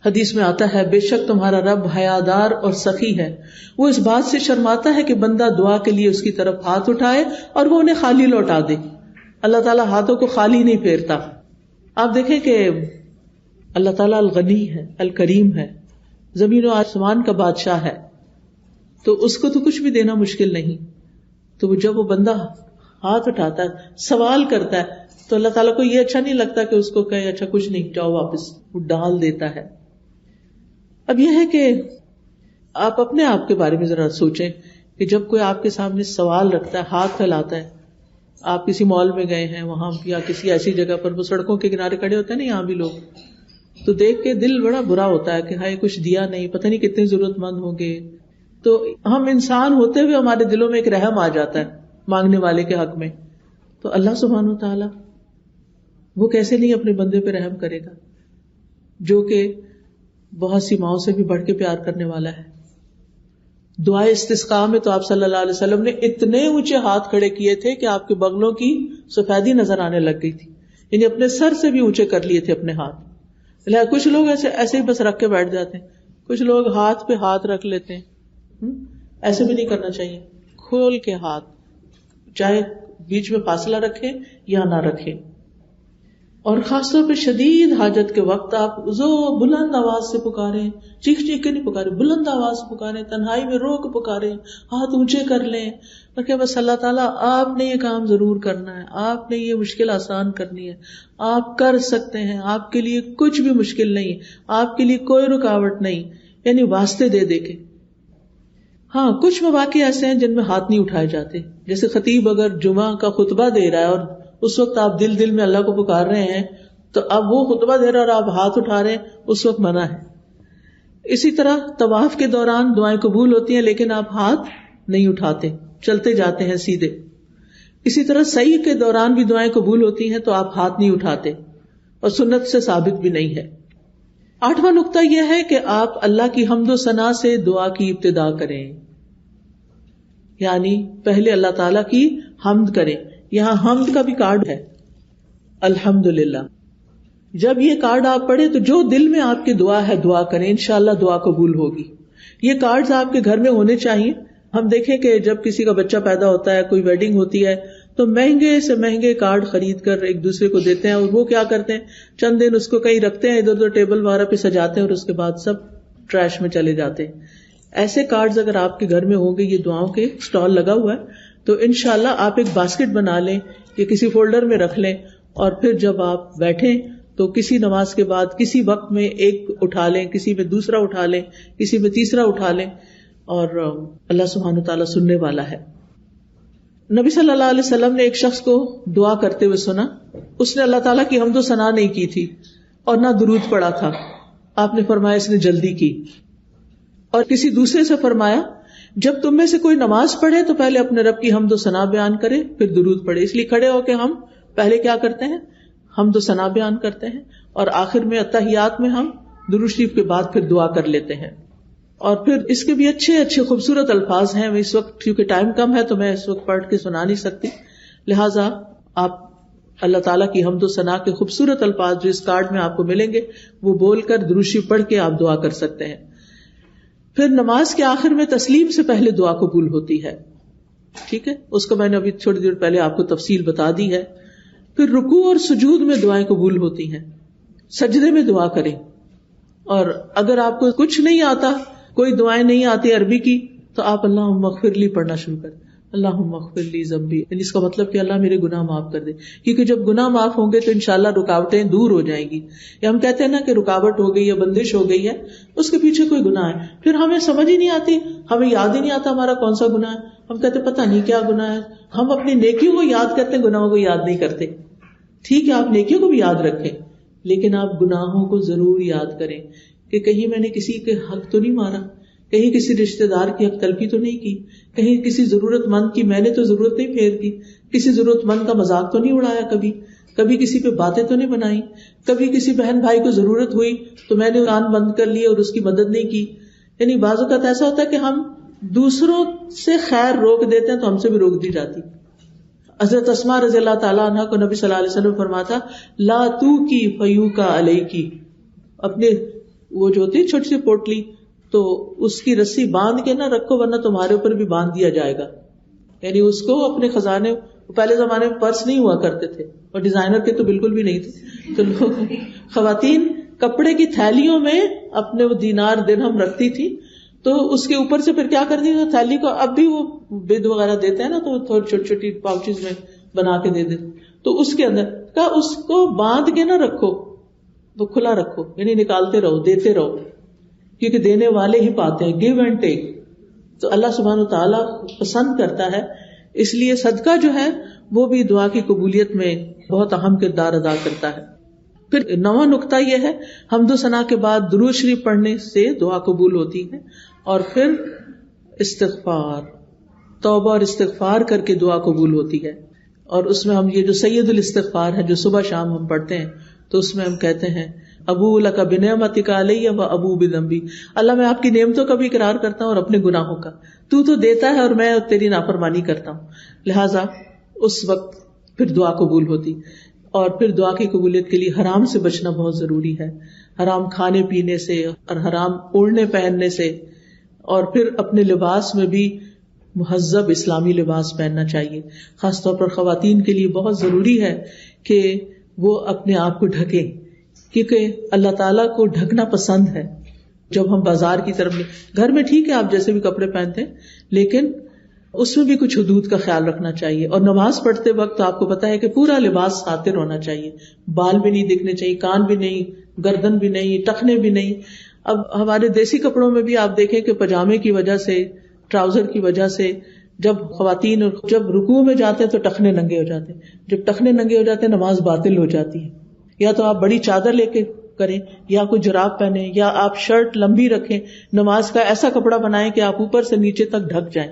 حدیث میں آتا ہے, بے شک تمہارا رب حیادار اور سخی ہے, وہ اس بات سے شرماتا ہے کہ بندہ دعا کے لیے اس کی طرف ہاتھ اٹھائے اور وہ انہیں خالی لوٹا دے. اللہ تعالیٰ ہاتھوں کو خالی نہیں پھیرتا. آپ دیکھیں کہ اللہ تعالیٰ الغنی ہے, الکریم ہے, زمین و آسمان کا بادشاہ ہے, تو اس کو تو کچھ بھی دینا مشکل نہیں. تو جب وہ بندہ ہاتھ اٹھاتا ہے, سوال کرتا ہے, تو اللہ تعالیٰ کو یہ اچھا نہیں لگتا کہ اس کو کہے اچھا کچھ نہیں, جاؤ واپس, وہ ڈال دیتا ہے. اب یہ ہے کہ آپ اپنے آپ کے بارے میں ذرا سوچیں کہ جب کوئی آپ کے سامنے سوال رکھتا ہے, ہاتھ پھیلاتا ہے, آپ کسی مال میں گئے ہیں وہاں یا کسی ایسی جگہ پر, وہ سڑکوں کے کنارے کھڑے ہوتے ہیں نا یہاں بھی لوگ, تو دیکھ کے دل بڑا برا ہوتا ہے کہ ہائے کچھ دیا نہیں, پتہ نہیں کتنے ضرورت مند ہوں گے. تو ہم انسان ہوتے ہوئے ہمارے دلوں میں ایک رحم آ جاتا ہے مانگنے والے کے حق میں. تو اللہ سبحانہ وتعالی وہ کیسے نہیں اپنے بندے پہ رحم کرے گا جو کہ بہت سی ماؤں سے بھی بڑھ کے پیار کرنے والا ہے. دعائے استسقاء میں تو آپ صلی اللہ علیہ وسلم نے اتنے اونچے ہاتھ کھڑے کیے تھے کہ آپ کے بغلوں کی سفیدی نظر آنے لگ گئی تھی, یعنی اپنے سر سے بھی اونچے کر لیے تھے اپنے ہاتھ. کچھ لوگ ایسے ہی بس رکھ کے بیٹھ جاتے ہیں, کچھ لوگ ہاتھ پہ ہاتھ رکھ لیتے ہیں. ایسے بھی نہیں کرنا چاہیے, کھول کے ہاتھ, چاہے بیچ میں فاصلہ رکھیں یا نہ رکھیں. اور خاص طور پہ شدید حاجت کے وقت آپ بلند آواز سے پکاریں, چیخ چیخ کے نہیں پکاریں, بلند آواز سے پکاریں, تنہائی میں رو کے پکاریں, ہاتھ اونچے کر لیں, اور کہ بس اللہ تعالیٰ آپ نے یہ کام ضرور کرنا ہے, آپ نے یہ مشکل آسان کرنی ہے, آپ کر سکتے ہیں, آپ کے لیے کچھ بھی مشکل نہیں, آپ کے لیے کوئی رکاوٹ نہیں, یعنی واسطے دے دے کے. ہاں کچھ مواقع ایسے ہیں جن میں ہاتھ نہیں اٹھائے جاتے, جیسے خطیب اگر جمعہ کا خطبہ دے رہا ہے اور اس وقت آپ دل دل میں اللہ کو پکار رہے ہیں, تو اب وہ خطبہ دے رہا اور آپ ہاتھ اٹھا رہے ہیں, اس وقت منع ہے. اسی طرح طواف کے دوران دعائیں قبول ہوتی ہیں لیکن آپ ہاتھ نہیں اٹھاتے, چلتے جاتے ہیں سیدھے. اسی طرح سعی کے دوران بھی دعائیں قبول ہوتی ہیں تو آپ ہاتھ نہیں اٹھاتے, اور سنت سے ثابت بھی نہیں ہے. 8واں نقطہ یہ ہے کہ آپ اللہ کی حمد و ثنا سے دعا کی ابتدا کریں, یعنی پہلے اللہ تعالیٰ کی حمد کریں. یہاں حمد کا بھی کارڈ ہے, الحمدللہ. جب یہ کارڈ آپ پڑھیں تو جو دل میں آپ کی دعا ہے دعا کریں, انشاءاللہ دعا قبول ہوگی. یہ کارڈز آپ کے گھر میں ہونے چاہیے. ہم دیکھیں کہ جب کسی کا بچہ پیدا ہوتا ہے, کوئی ویڈنگ ہوتی ہے, تو مہنگے سے مہنگے کارڈ خرید کر ایک دوسرے کو دیتے ہیں, اور وہ کیا کرتے ہیں, چند دن اس کو کہیں رکھتے ہیں, ادھر ادھر ٹیبل وغیرہ پہ سجاتے ہیں, اور اس کے بعد سب ٹریش میں چلے جاتے ہیں. ایسے کارڈز اگر آپ کے گھر میں ہوں گے, یہ دعاؤں کے اسٹال لگا ہوا ہے, تو انشاءاللہ آپ ایک باسکٹ بنا لیں یا کسی فولڈر میں رکھ لیں, اور پھر جب آپ بیٹھیں تو کسی نماز کے بعد کسی وقت میں ایک اٹھا لیں, کسی میں دوسرا اٹھا لیں, کسی میں تیسرا اٹھا لیں, اور اللہ سبحانہ تعالیٰ سننے والا ہے. نبی صلی اللہ علیہ وسلم نے ایک شخص کو دعا کرتے ہوئے سنا, اس نے اللہ تعالیٰ کی حمد و ثنا نہیں کی تھی اور نہ درود پڑھا تھا. آپ نے فرمایا اس نے جلدی کی. اور کسی دوسرے سے فرمایا جب تم میں سے کوئی نماز پڑھے تو پہلے اپنے رب کی حمد و ثنا بیان کرے پھر درود پڑھے. اس لیے کھڑے ہو کے ہم پہلے کیا کرتے ہیں, حمد و ثنا بیان کرتے ہیں, اور آخر میں اتحیات میں ہم درود شریف کے بعد پھر دعا کر لیتے ہیں. اور پھر اس کے بھی اچھے اچھے خوبصورت الفاظ ہیں. اس وقت کیونکہ ٹائم کم ہے تو میں اس وقت پڑھ کے سنا نہیں سکتی, لہٰذا آپ اللہ تعالیٰ کی حمد و ثنا کے خوبصورت الفاظ جو اس کارڈ میں آپ کو ملیں گے وہ بول کر درود شریف پڑھ کے آپ دعا کر سکتے ہیں. پھر نماز کے آخر میں تسلیم سے پہلے دعا قبول ہوتی ہے, ٹھیک ہے, اس کو میں نے ابھی تھوڑی دیر پہلے آپ کو تفصیل بتا دی ہے. پھر رکوع اور سجود میں دعائیں قبول ہوتی ہیں, سجدے میں دعا کریں. اور اگر آپ کو کچھ نہیں آتا, کوئی دعائیں نہیں آتی عربی کی, تو آپ اللہم اغفر لی پڑھنا شروع کریں, اللہم اغفر لی ذنبی, یعنی اس کا مطلب کہ اللہ میرے گناہ معاف کر دے, کیونکہ جب گناہ معاف ہوں گے تو انشاءاللہ رکاوٹیں دور ہو جائیں گی. یا ہم کہتے ہیں نا کہ رکاوٹ ہو گئی یا بندش ہو گئی ہے, اس کے پیچھے کوئی گناہ ہے, پھر ہمیں سمجھ ہی نہیں آتی, ہمیں یاد ہی نہیں آتا ہمارا کون سا گناہ ہے, ہم کہتے پتہ نہیں کیا گناہ ہے. ہم اپنی نیکیوں کو یاد کرتے ہیں, گناہوں کو یاد نہیں کرتے. ٹھیک ہے, آپ نیکیوں کو بھی یاد رکھیں, لیکن آپ گناہوں کو ضرور یاد کریں کہ کہیں میں نے کسی کے حق تو نہیں مارا, کہیں کسی رشتے دار کی حق تلفی تو نہیں کی, کہیں کسی ضرورت مند کی میں نے تو ضرورت نہیں پھیر دی, کسی ضرورت مند کا مذاق تو نہیں اڑایا, کبھی کسی پہ باتیں تو نہیں بنائی, کبھی کسی بہن بھائی کو ضرورت ہوئی تو میں نے کان بند کر لیے اور اس کی مدد نہیں کی. یعنی بعض اوقات ایسا ہوتا ہے کہ ہم دوسروں سے خیر روک دیتے ہیں تو ہم سے بھی روک دی جاتی. حضرت اسماء رضی اللہ تعالیٰ عنہ کو نبی صلی اللہ علیہ وسلم فرماتا لا تو کی فیو کا علیہ کی, اپنے وہ جو ہوتی ہے چھوٹی سی پوٹلی تو اس کی رسی باندھ کے نہ رکھو ورنہ تمہارے اوپر بھی باندھ دیا جائے گا. یعنی اس کو اپنے خزانے, پہلے زمانے میں پرس نہیں ہوا کرتے تھے اور ڈیزائنر کے تو بالکل بھی نہیں تھے, تو لوگ خواتین کپڑے کی تھیلیوں میں اپنے وہ دینار درہم رکھتی تھی, تو اس کے اوپر سے پھر کیا کرتی تھی تھیلی کو, اب بھی وہ بید وغیرہ دیتے ہیں نا تو تھوڑی چھوٹی چھوٹی پاؤچز میں بنا کے دے دیتے, تو اس کے اندر کا اس کو باندھ کے نہ رکھو, وہ کھلا رکھو, یعنی نکالتے رہو, دیتے رہو, کیونکہ دینے والے ہی پاتے ہیں, گیو اینڈ ٹیک. تو اللہ سبحانہ وتعالیٰ پسند کرتا ہے, اس لیے صدقہ جو ہے وہ بھی دعا کی قبولیت میں بہت اہم کردار ادا کرتا ہے. پھر نواں نقطہ یہ ہے, حمد و ثنا کے بعد درود شریف پڑھنے سے دعا قبول ہوتی ہے, اور پھر استغفار, توبہ اور استغفار کر کے دعا قبول ہوتی ہے. اور اس میں ہم یہ جو سید الاستغفار ہے جو صبح شام ہم پڑھتے ہیں, تو اس میں ہم کہتے ہیں ابو لک بنعمتک علی و ابو بذنبی, اللہ میں آپ کی نعمتوں کا بھی اقرار کرتا ہوں اور اپنے گناہوں کا, تو دیتا ہے اور میں تیری نافرمانی کرتا ہوں. لہٰذا اس وقت پھر دعا قبول ہوتی. اور پھر دعا کی قبولیت کے لیے حرام سے بچنا بہت ضروری ہے, حرام کھانے پینے سے اور حرام اوڑھنے پہننے سے, اور پھر اپنے لباس میں بھی مہذب اسلامی لباس پہننا چاہیے. خاص طور پر خواتین کے لیے بہت ضروری ہے کہ وہ اپنے آپ کو ڈھکیں, کیونکہ اللہ تعالیٰ کو ڈھکنا پسند ہے. جب ہم بازار کی طرف, گھر میں ٹھیک ہے آپ جیسے بھی کپڑے پہنتے ہیں, لیکن اس میں بھی کچھ حدود کا خیال رکھنا چاہیے. اور نماز پڑھتے وقت آپ کو پتا ہے کہ پورا لباس ساتر ہونا چاہیے, بال بھی نہیں دکھنے چاہیے, کان بھی نہیں, گردن بھی نہیں, ٹخنے بھی نہیں. اب ہمارے دیسی کپڑوں میں بھی آپ دیکھیں کہ پجامے کی وجہ سے, ٹراؤزر کی وجہ سے جب خواتین جب رکوع میں جاتے ہیں تو ٹخنے ننگے ہو جاتے ہیں, جب ٹخنے ننگے ہو جاتے ہیں نماز باطل ہو جاتی ہے. یا تو آپ بڑی چادر لے کے کریں, یا کوئی جراب پہنیں, یا آپ شرٹ لمبی رکھیں, نماز کا ایسا کپڑا بنائیں کہ آپ اوپر سے نیچے تک ڈھک جائیں,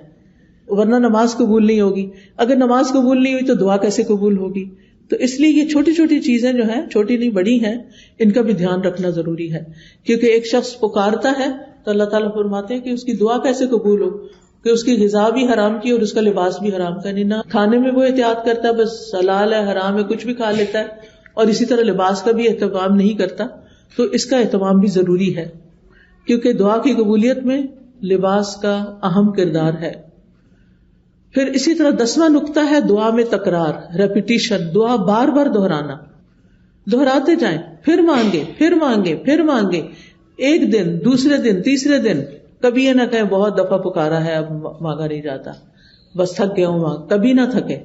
ورنہ نماز قبول نہیں ہوگی. اگر نماز قبول نہیں ہوئی تو دعا کیسے قبول ہوگی؟ تو اس لیے یہ چھوٹی چھوٹی چیزیں جو ہیں, چھوٹی نہیں بڑی ہیں, ان کا بھی دھیان رکھنا ضروری ہے. کیونکہ ایک شخص پکارتا ہے تو اللہ تعالیٰ فرماتے ہیں کہ اس کی دعا کیسے قبول ہو, کہ اس کی غذا بھی حرام کی اور اس کا لباس بھی حرام کا, نہ کھانے میں وہ احتیاط کرتا, بس حلال ہے حرام ہے کچھ بھی کھا لیتا ہے, اور اسی طرح لباس کا بھی اہتمام نہیں کرتا. تو اس کا اہتمام بھی ضروری ہے, کیونکہ دعا کی قبولیت میں لباس کا اہم کردار ہے. پھر اسی طرح 10واں نقطہ ہے دعا میں تکرار, ریپیٹیشن, دعا بار بار دہرانا, دہراتے جائیں, پھر مانگے پھر مانگے پھر مانگے, ایک دن, دوسرے دن, تیسرے دن. کبھی یہ نہ کہیں بہت دفعہ پکارا ہے اب مانگا نہیں جاتا, بس تھک گیا ہوں مانگ, کبھی نہ تھکے,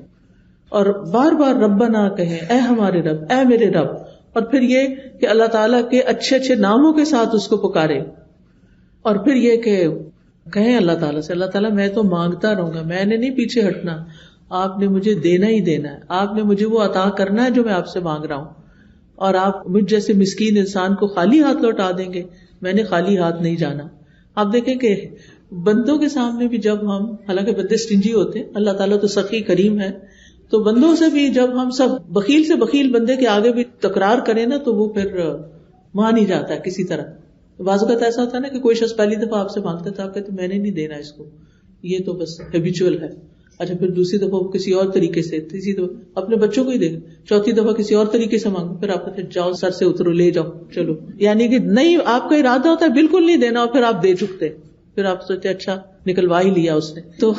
اور بار بار ربنا کہیں, اے ہمارے رب, اے میرے رب. اور پھر یہ کہ اللہ تعالیٰ کے اچھے اچھے ناموں کے ساتھ اس کو پکارے, اور پھر یہ کہ کہیں اللہ تعالیٰ سے, اللہ تعالیٰ میں تو مانگتا رہوں گا, میں نے نہیں پیچھے ہٹنا, آپ نے مجھے دینا ہی دینا ہے, آپ نے مجھے وہ عطا کرنا ہے جو میں آپ سے مانگ رہا ہوں, اور آپ مجھ جیسے مسکین انسان کو خالی ہاتھ لوٹا دیں گے, میں نے خالی ہاتھ نہیں جانا. آپ دیکھیں کہ بندوں کے سامنے بھی جب ہم, حالانکہ بندے سٹنجی ہوتے ہیں, اللہ تعالیٰ تو سخی کریم ہے, تو بندوں سے بھی جب ہم سب بخیل سے بخیل بندے کے آگے بھی تکرار کریں نا تو وہ پھر مان ہی جاتا ہے کسی طرح. بعض اوقات ایسا ہوتا ہے نا کہ کوئی شخص پہلی دفعہ آپ سے مانگتا تھا, آپ کہتے میں نے نہیں دینا اس کو, یہ تو بس ہیبیچول ہے. اچھا پھر دوسری دفعہ کسی اور طریقے سے, تیسری دفعہ اپنے بچوں کو ہی دے, چوتھی دفعہ کسی اور طریقے سے مانگو, پھر آپ کہتے جاؤ سر سے اترو, لے جاؤ چلو. یعنی کہ نہیں, آپ کا ارادہ ہوتا ہے بالکل نہیں دینا, اور پھر آپ دے چکتے, پھر آپ سوچتے اچھا نکلوا ہی لیا اس نے. تو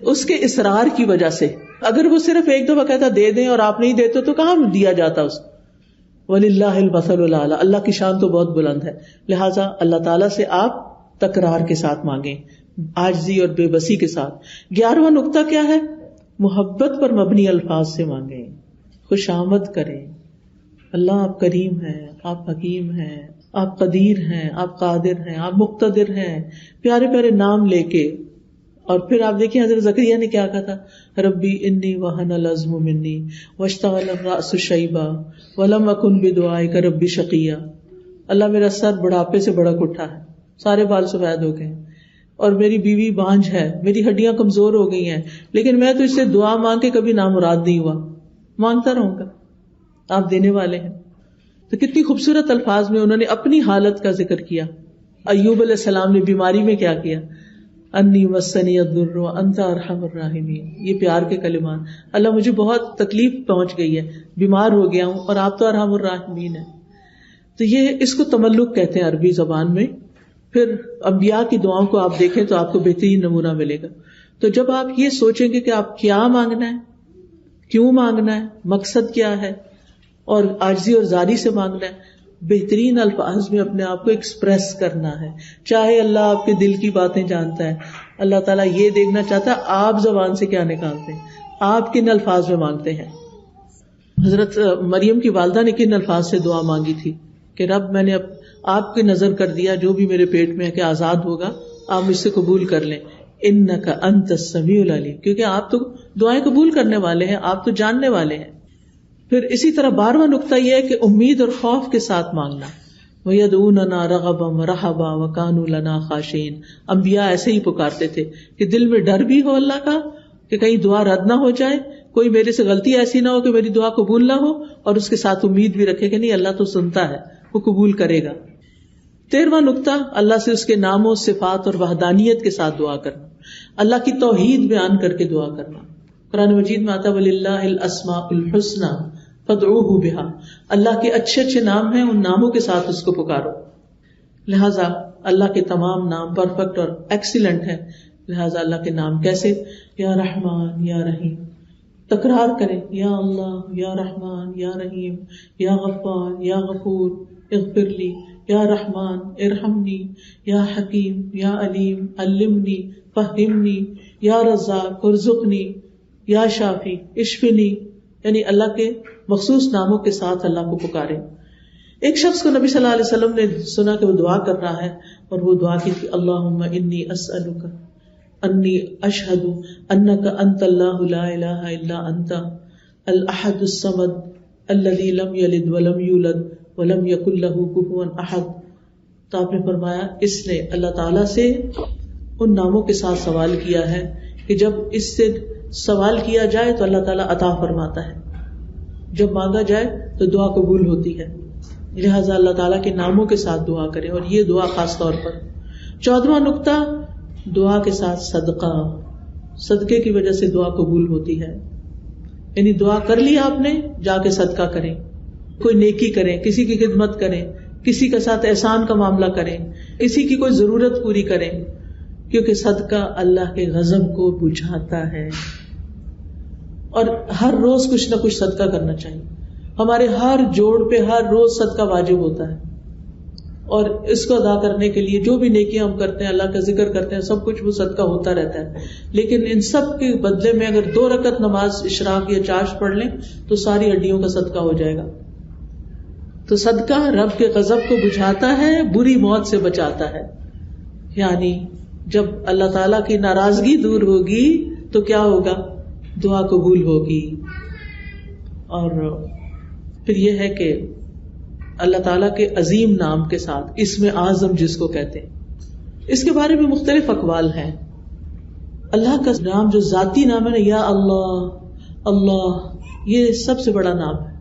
اس کے اصرار کی وجہ سے, اگر وہ صرف ایک دفعہ کہتا دے دیں اور آپ نہیں دیتے تو کہاں دیا جاتا اس کو. وَلِلَّهِ الْمَثَلُ الْأَعْلَىٰ, اللہ کی شان تو بہت بلند ہے. لہٰذا اللہ تعالیٰ سے آپ تکرار کے ساتھ مانگیں, عاجزی اور بے بسی کے ساتھ. 11واں نقطہ کیا ہے؟ محبت پر مبنی الفاظ سے مانگیں, خوش آمد کریں. اللہ آپ کریم ہیں, آپ حکیم ہیں, آپ قدیر ہیں, آپ قادر ہیں, آپ مقتدر ہیں, پیارے پیارے نام لے کے اور پھر آپ دیکھیں حضرت زکریا نے کیا کہا تھا، ربی انی وہن العظم منی واشتعل الرأس شیبا ولم اکن بدعائک ربی شقیا، اللہ میرا سر بڑھاپے سے بڑک اٹھا ہے، سارے بال سفید ہو گئے ہیں، اور میری بیوی بانجھ ہے، میری ہڈیاں کمزور ہو گئی ہیں، لیکن میں تو اس سے دعا مانگ کے کبھی نامراد نہیں ہوا، مانگتا رہوں گا، آپ دینے والے ہیں۔ تو کتنی خوبصورت الفاظ میں انہوں نے اپنی حالت کا ذکر کیا۔ ایوب علیہ السلام نے بیماری میں کیا کیا، انی مسنی الضر وانت ارحم الراحمین، یہ پیار کے کلمات، اللہ مجھے بہت تکلیف پہنچ گئی ہے، بیمار ہو گیا ہوں اور آپ تو ارحم الراحمین ہیں۔ تو یہ اس کو تملک کہتے ہیں عربی زبان میں۔ پھر انبیاء کی دعاؤں کو آپ دیکھیں تو آپ کو بہترین نمونہ ملے گا۔ تو جب آپ یہ سوچیں گے کہ آپ کیا مانگنا ہے، کیوں مانگنا ہے، مقصد کیا ہے، اور عاجزی اور زاری سے مانگنا ہے، بہترین الفاظ میں اپنے آپ کو ایکسپریس کرنا ہے۔ چاہے اللہ آپ کے دل کی باتیں جانتا ہے، اللہ تعالیٰ یہ دیکھنا چاہتا ہے آپ زبان سے کیا نکالتے ہیں، آپ کن الفاظ میں مانگتے ہیں۔ حضرت مریم کی والدہ نے کن الفاظ سے دعا مانگی تھی کہ رب میں نے آپ کی نظر کر دیا جو بھی میرے پیٹ میں ہے کہ آزاد ہوگا، آپ مجھ سے قبول کر لیں، انک انت السمیع العلیم، کیونکہ آپ تو دعائیں قبول کرنے والے ہیں، آپ تو جاننے والے ہیں۔ پھر اسی طرح 12واں نقطہ یہ ہے کہ امید اور خوف کے ساتھ مانگنا، وَيَدْعُونَنَا رَغَبًا وَرَهَبًا وَكَانُوا لَنَا خَاشِعِينَ، انبیاء ایسے ہی پکارتے تھے کہ دل میں ڈر بھی ہو اللہ کا کہ کہیں دعا رد نہ ہو جائے، کوئی میرے سے غلطی ایسی نہ ہو کہ میری دعا قبول نہ ہو، اور اس کے ساتھ امید بھی رکھے کہ نہیں اللہ تو سنتا ہے، وہ قبول کرے گا۔ 13واں نقطہ اللہ سے اس کے ناموں، صفات اور وحدانیت کے ساتھ دعا کرنا، اللہ کی توحید بیان کر کے دعا کرنا۔ قرآن مجید میں آتا وَلِلَّهِ الْأَسْمَاءُ الْحُسْنَى فَادْعُوهُ بِهَا، اللہ کے اچھے اچھے نام ہیں، ان ناموں کے ساتھ اس کو پکارو۔ لہٰذا اللہ کے تمام نام پرفیکٹ اور ایکسیلنٹ ہیں، لہٰذا اللہ کے نام کیسے، یا رحمان یا رحیم، تکرار کریں، یا اللہ یا رحمان یا رحیم، یا غفار یا غفور اغفر لی، یا رحمان ارحمنی، یا حکیم یا علیم علمنی فہمنی، یا رزاق ارزقنی، یا شافی اشفنی، یعنی اللہ کے مخصوص ناموں کے ساتھ اللہ کو پکاریں۔ ایک شخص کو نبی صلی اللہ علیہ وسلم نے سنا کہ وہ دعا کر رہا ہے، اور وہ دعا کی تھی اللہم انی اسألک انی اشہد انک انت اللہ لا الہ الا انت الاحد الصمد الذی لم یلد ولم یولد ولم یکن لہ کفوا احد۔ تو آپ نے فرمایا اس نے اللہ تعالیٰ سے ان ناموں کے ساتھ سوال کیا ہے کہ جب اس سے سوال کیا جائے تو اللہ تعالیٰ عطا فرماتا ہے، جب مانگا جائے تو دعا قبول ہوتی ہے، لہٰذا اللہ تعالیٰ کے ناموں کے ساتھ دعا کریں، اور یہ دعا خاص طور پر۔ 14واں نقطہ دعا کے ساتھ صدقہ، صدقے کی وجہ سے دعا قبول ہوتی ہے، یعنی دعا کر لی آپ نے، جا کے صدقہ کریں، کوئی نیکی کریں، کسی کی خدمت کریں، کسی کے ساتھ احسان کا معاملہ کریں، کسی کی کوئی ضرورت پوری کریں، کیونکہ صدقہ اللہ کے غضب کو بجھاتا ہے۔ اور ہر روز کچھ نہ کچھ صدقہ کرنا چاہیے، ہمارے ہر جوڑ پہ ہر روز صدقہ واجب ہوتا ہے، اور اس کو ادا کرنے کے لیے جو بھی نیکیاں ہم کرتے ہیں، اللہ کا ذکر کرتے ہیں، سب کچھ وہ صدقہ ہوتا رہتا ہے، لیکن ان سب کے بدلے میں اگر 2 رکعت نماز اشراق یا چاشت پڑھ لیں تو ساری ہڈیوں کا صدقہ ہو جائے گا۔ تو صدقہ رب کے غضب کو بجھاتا ہے، بری موت سے بچاتا ہے، یعنی جب اللہ تعالیٰ کی ناراضگی دور ہوگی تو کیا ہوگا، دعا قبول ہوگی۔ اور پھر یہ ہے کہ اللہ تعالیٰ کے عظیم نام کے ساتھ، اسم اعظم جس کو کہتے ہیں، اس کے بارے میں مختلف اقوال ہیں۔ اللہ کا نام جو ذاتی نام ہے نا، یا اللہ اللہ، یہ سب سے بڑا نام ہے،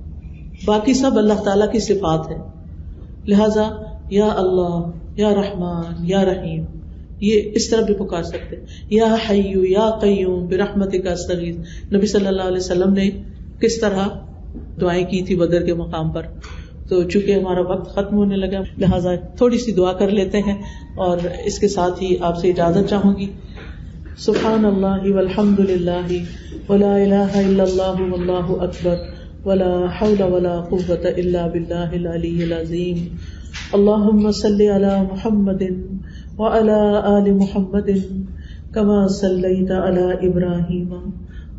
باقی سب اللہ تعالیٰ کی صفات ہے، لہذا یا اللہ، یا رحمان، یا رحیم، یہ اس طرح بھی پکار سکتے ہیں۔ یا حی یا قیوم برحمتک استغیث، نبی صلی اللہ علیہ وسلم نے کس طرح دعائیں کی تھی بدر کے مقام پر۔ تو چونکہ ہمارا وقت ختم ہونے لگا، لہٰذا تھوڑی سی دعا کر لیتے ہیں، اور اس کے ساتھ ہی آپ سے اجازت چاہوں گی۔ سبحان اللہ والحمد للہ ولا الہ الا اللہ واللہ اکبر ولا حول ولا قوة الا باللہ العلی العظیم۔ اللہم صلی علی محمد وعلی آل محمد کما صلیت علی ابراہیم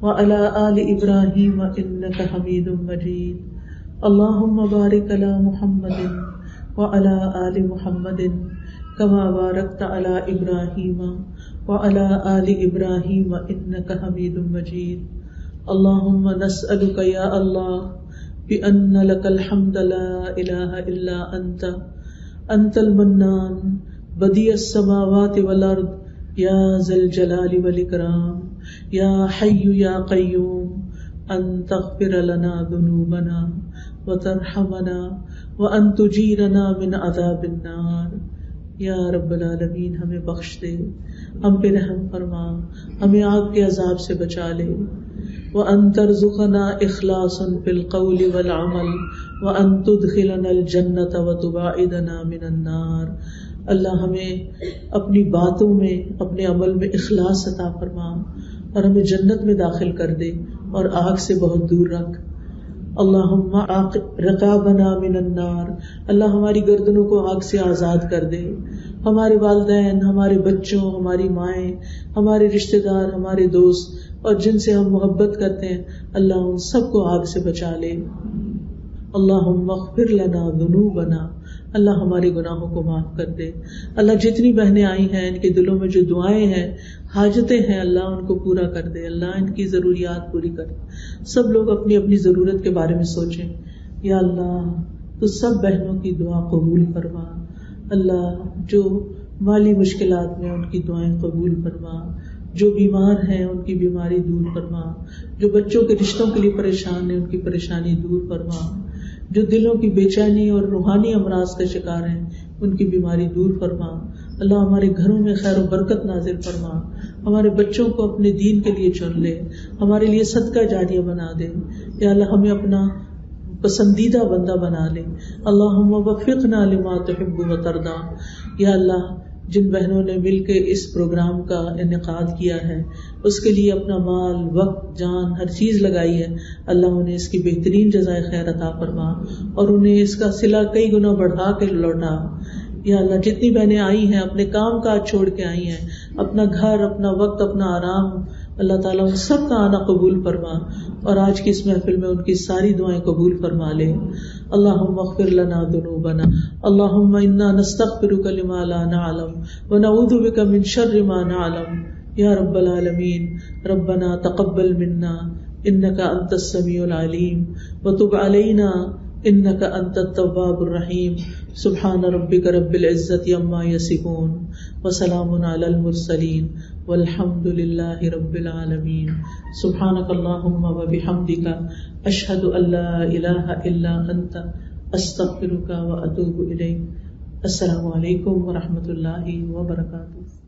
وعلی آل ابراہیم انک حمید مجید۔ اللہم بارک علی محمد وعلی آل محمد کما بارکت علی ابراہیم وعلى آل إبراهيم إنك حميد مجيد. اللهم نسألك يا الله بأن لك الحمد لا إله إلا أنت المنان بديع السماوات والأرض يا ذا الجلال والإكرام يا حي يا قيوم أن تغفر لنا ذنوبنا وترحمنا وأن تجيرنا من عذاب النار. یا رب العالمین ہمیں بخش دے، ہم پہ رحم فرما، ہمیں آگ کے عذاب سے بچا لے. وَأَن تَرْزُقَنَا إِخْلَاصًا فِي الْقَوْلِ وَالْعَمَلِ وَأَن تُدْخِلَنَا الْجَنَّةَ وَتُبَاعِدَنَا مِنَ النَّارِ. اللہ ہمیں اپنی باتوں میں، اپنے عمل میں اخلاص عطا فرما اور ہمیں جنت میں داخل کر دے اور آگ سے بہت دور رکھ. اللہم رقابنا من النار، اللہ ہماری گردنوں کو آگ سے آزاد کر دے. ہمارے والدین، ہمارے بچوں، ہماری مائیں، ہمارے رشتہ دار، ہمارے دوست اور جن سے ہم محبت کرتے ہیں، اللہ ان سب کو آگ سے بچا لے. اللہم اغفر لنا ذنوبنا، اللہ ہمارے گناہوں کو معاف کر دے. اللہ جتنی بہنیں آئی ہیں ان کے دلوں میں جو دعائیں ہیں، حاجتیں ہیں، اللہ ان کو پورا کر دے، اللہ ان کی ضروریات پوری کر دے. سب لوگ اپنی اپنی ضرورت کے بارے میں سوچیں. یا اللہ تو سب بہنوں کی دعا قبول فرما. اللہ جو مالی مشکلات میں ان کی دعائیں قبول فرما، جو بیمار ہیں ان کی بیماری دور فرما، جو بچوں کے رشتوں کے لیے پریشان ہیں ان کی پریشانی دور فرما، جو دلوں کی بے چینی اور روحانی امراض کا شکار ہیں ان کی بیماری دور فرما. اللہ ہمارے گھروں میں خیر و برکت نازل فرما، ہمارے بچوں کو اپنے دین کے لیے چن لے، ہمارے لیے صدقہ جاریہ بنا دے. یا اللہ ہمیں اپنا پسندیدہ بندہ بنا لے. اللہم وفقنا لما تحب و ترضا. یا اللہ جن بہنوں نے مل کے اس پروگرام کا انعقاد کیا ہے، اس کے لیے اپنا مال، وقت، جان، ہر چیز لگائی ہے، اللہ انہیں اس کی بہترین جزائے خیر عطا فرما اور انہیں اس کا صلہ کئی گنا بڑھا کے لوٹا. یا اللہ جتنی بہنیں آئی ہیں اپنے کام کاج چھوڑ کے آئی ہیں، اپنا گھر، اپنا وقت، اپنا آرام، اللہ تعالیٰ ان سب کا آنا قبول فرما اور آج کی اس محفل میں ان کی ساری دعائیں قبول فرما لے. اللہم اغفر لنا ذنوبنا، اللہم انا نستغفرک لما لا نعلم ونعوذ بک من شر ما نعلم. یا رب العالمین ربنا تقبل منا انک انت السمیع العلیم وتب علینا انک انت التواب الرحیم. سبحان ربک رب العزۃ عما یصفون وسلام علی المرسلین والحمد للہ رب العالمین. سبحانک اللہم وبحمدک اشہد ان لا الہ الا انت استغفرک واتوب الیک. السلام علیکم ورحمۃ اللہ وبرکاتہ.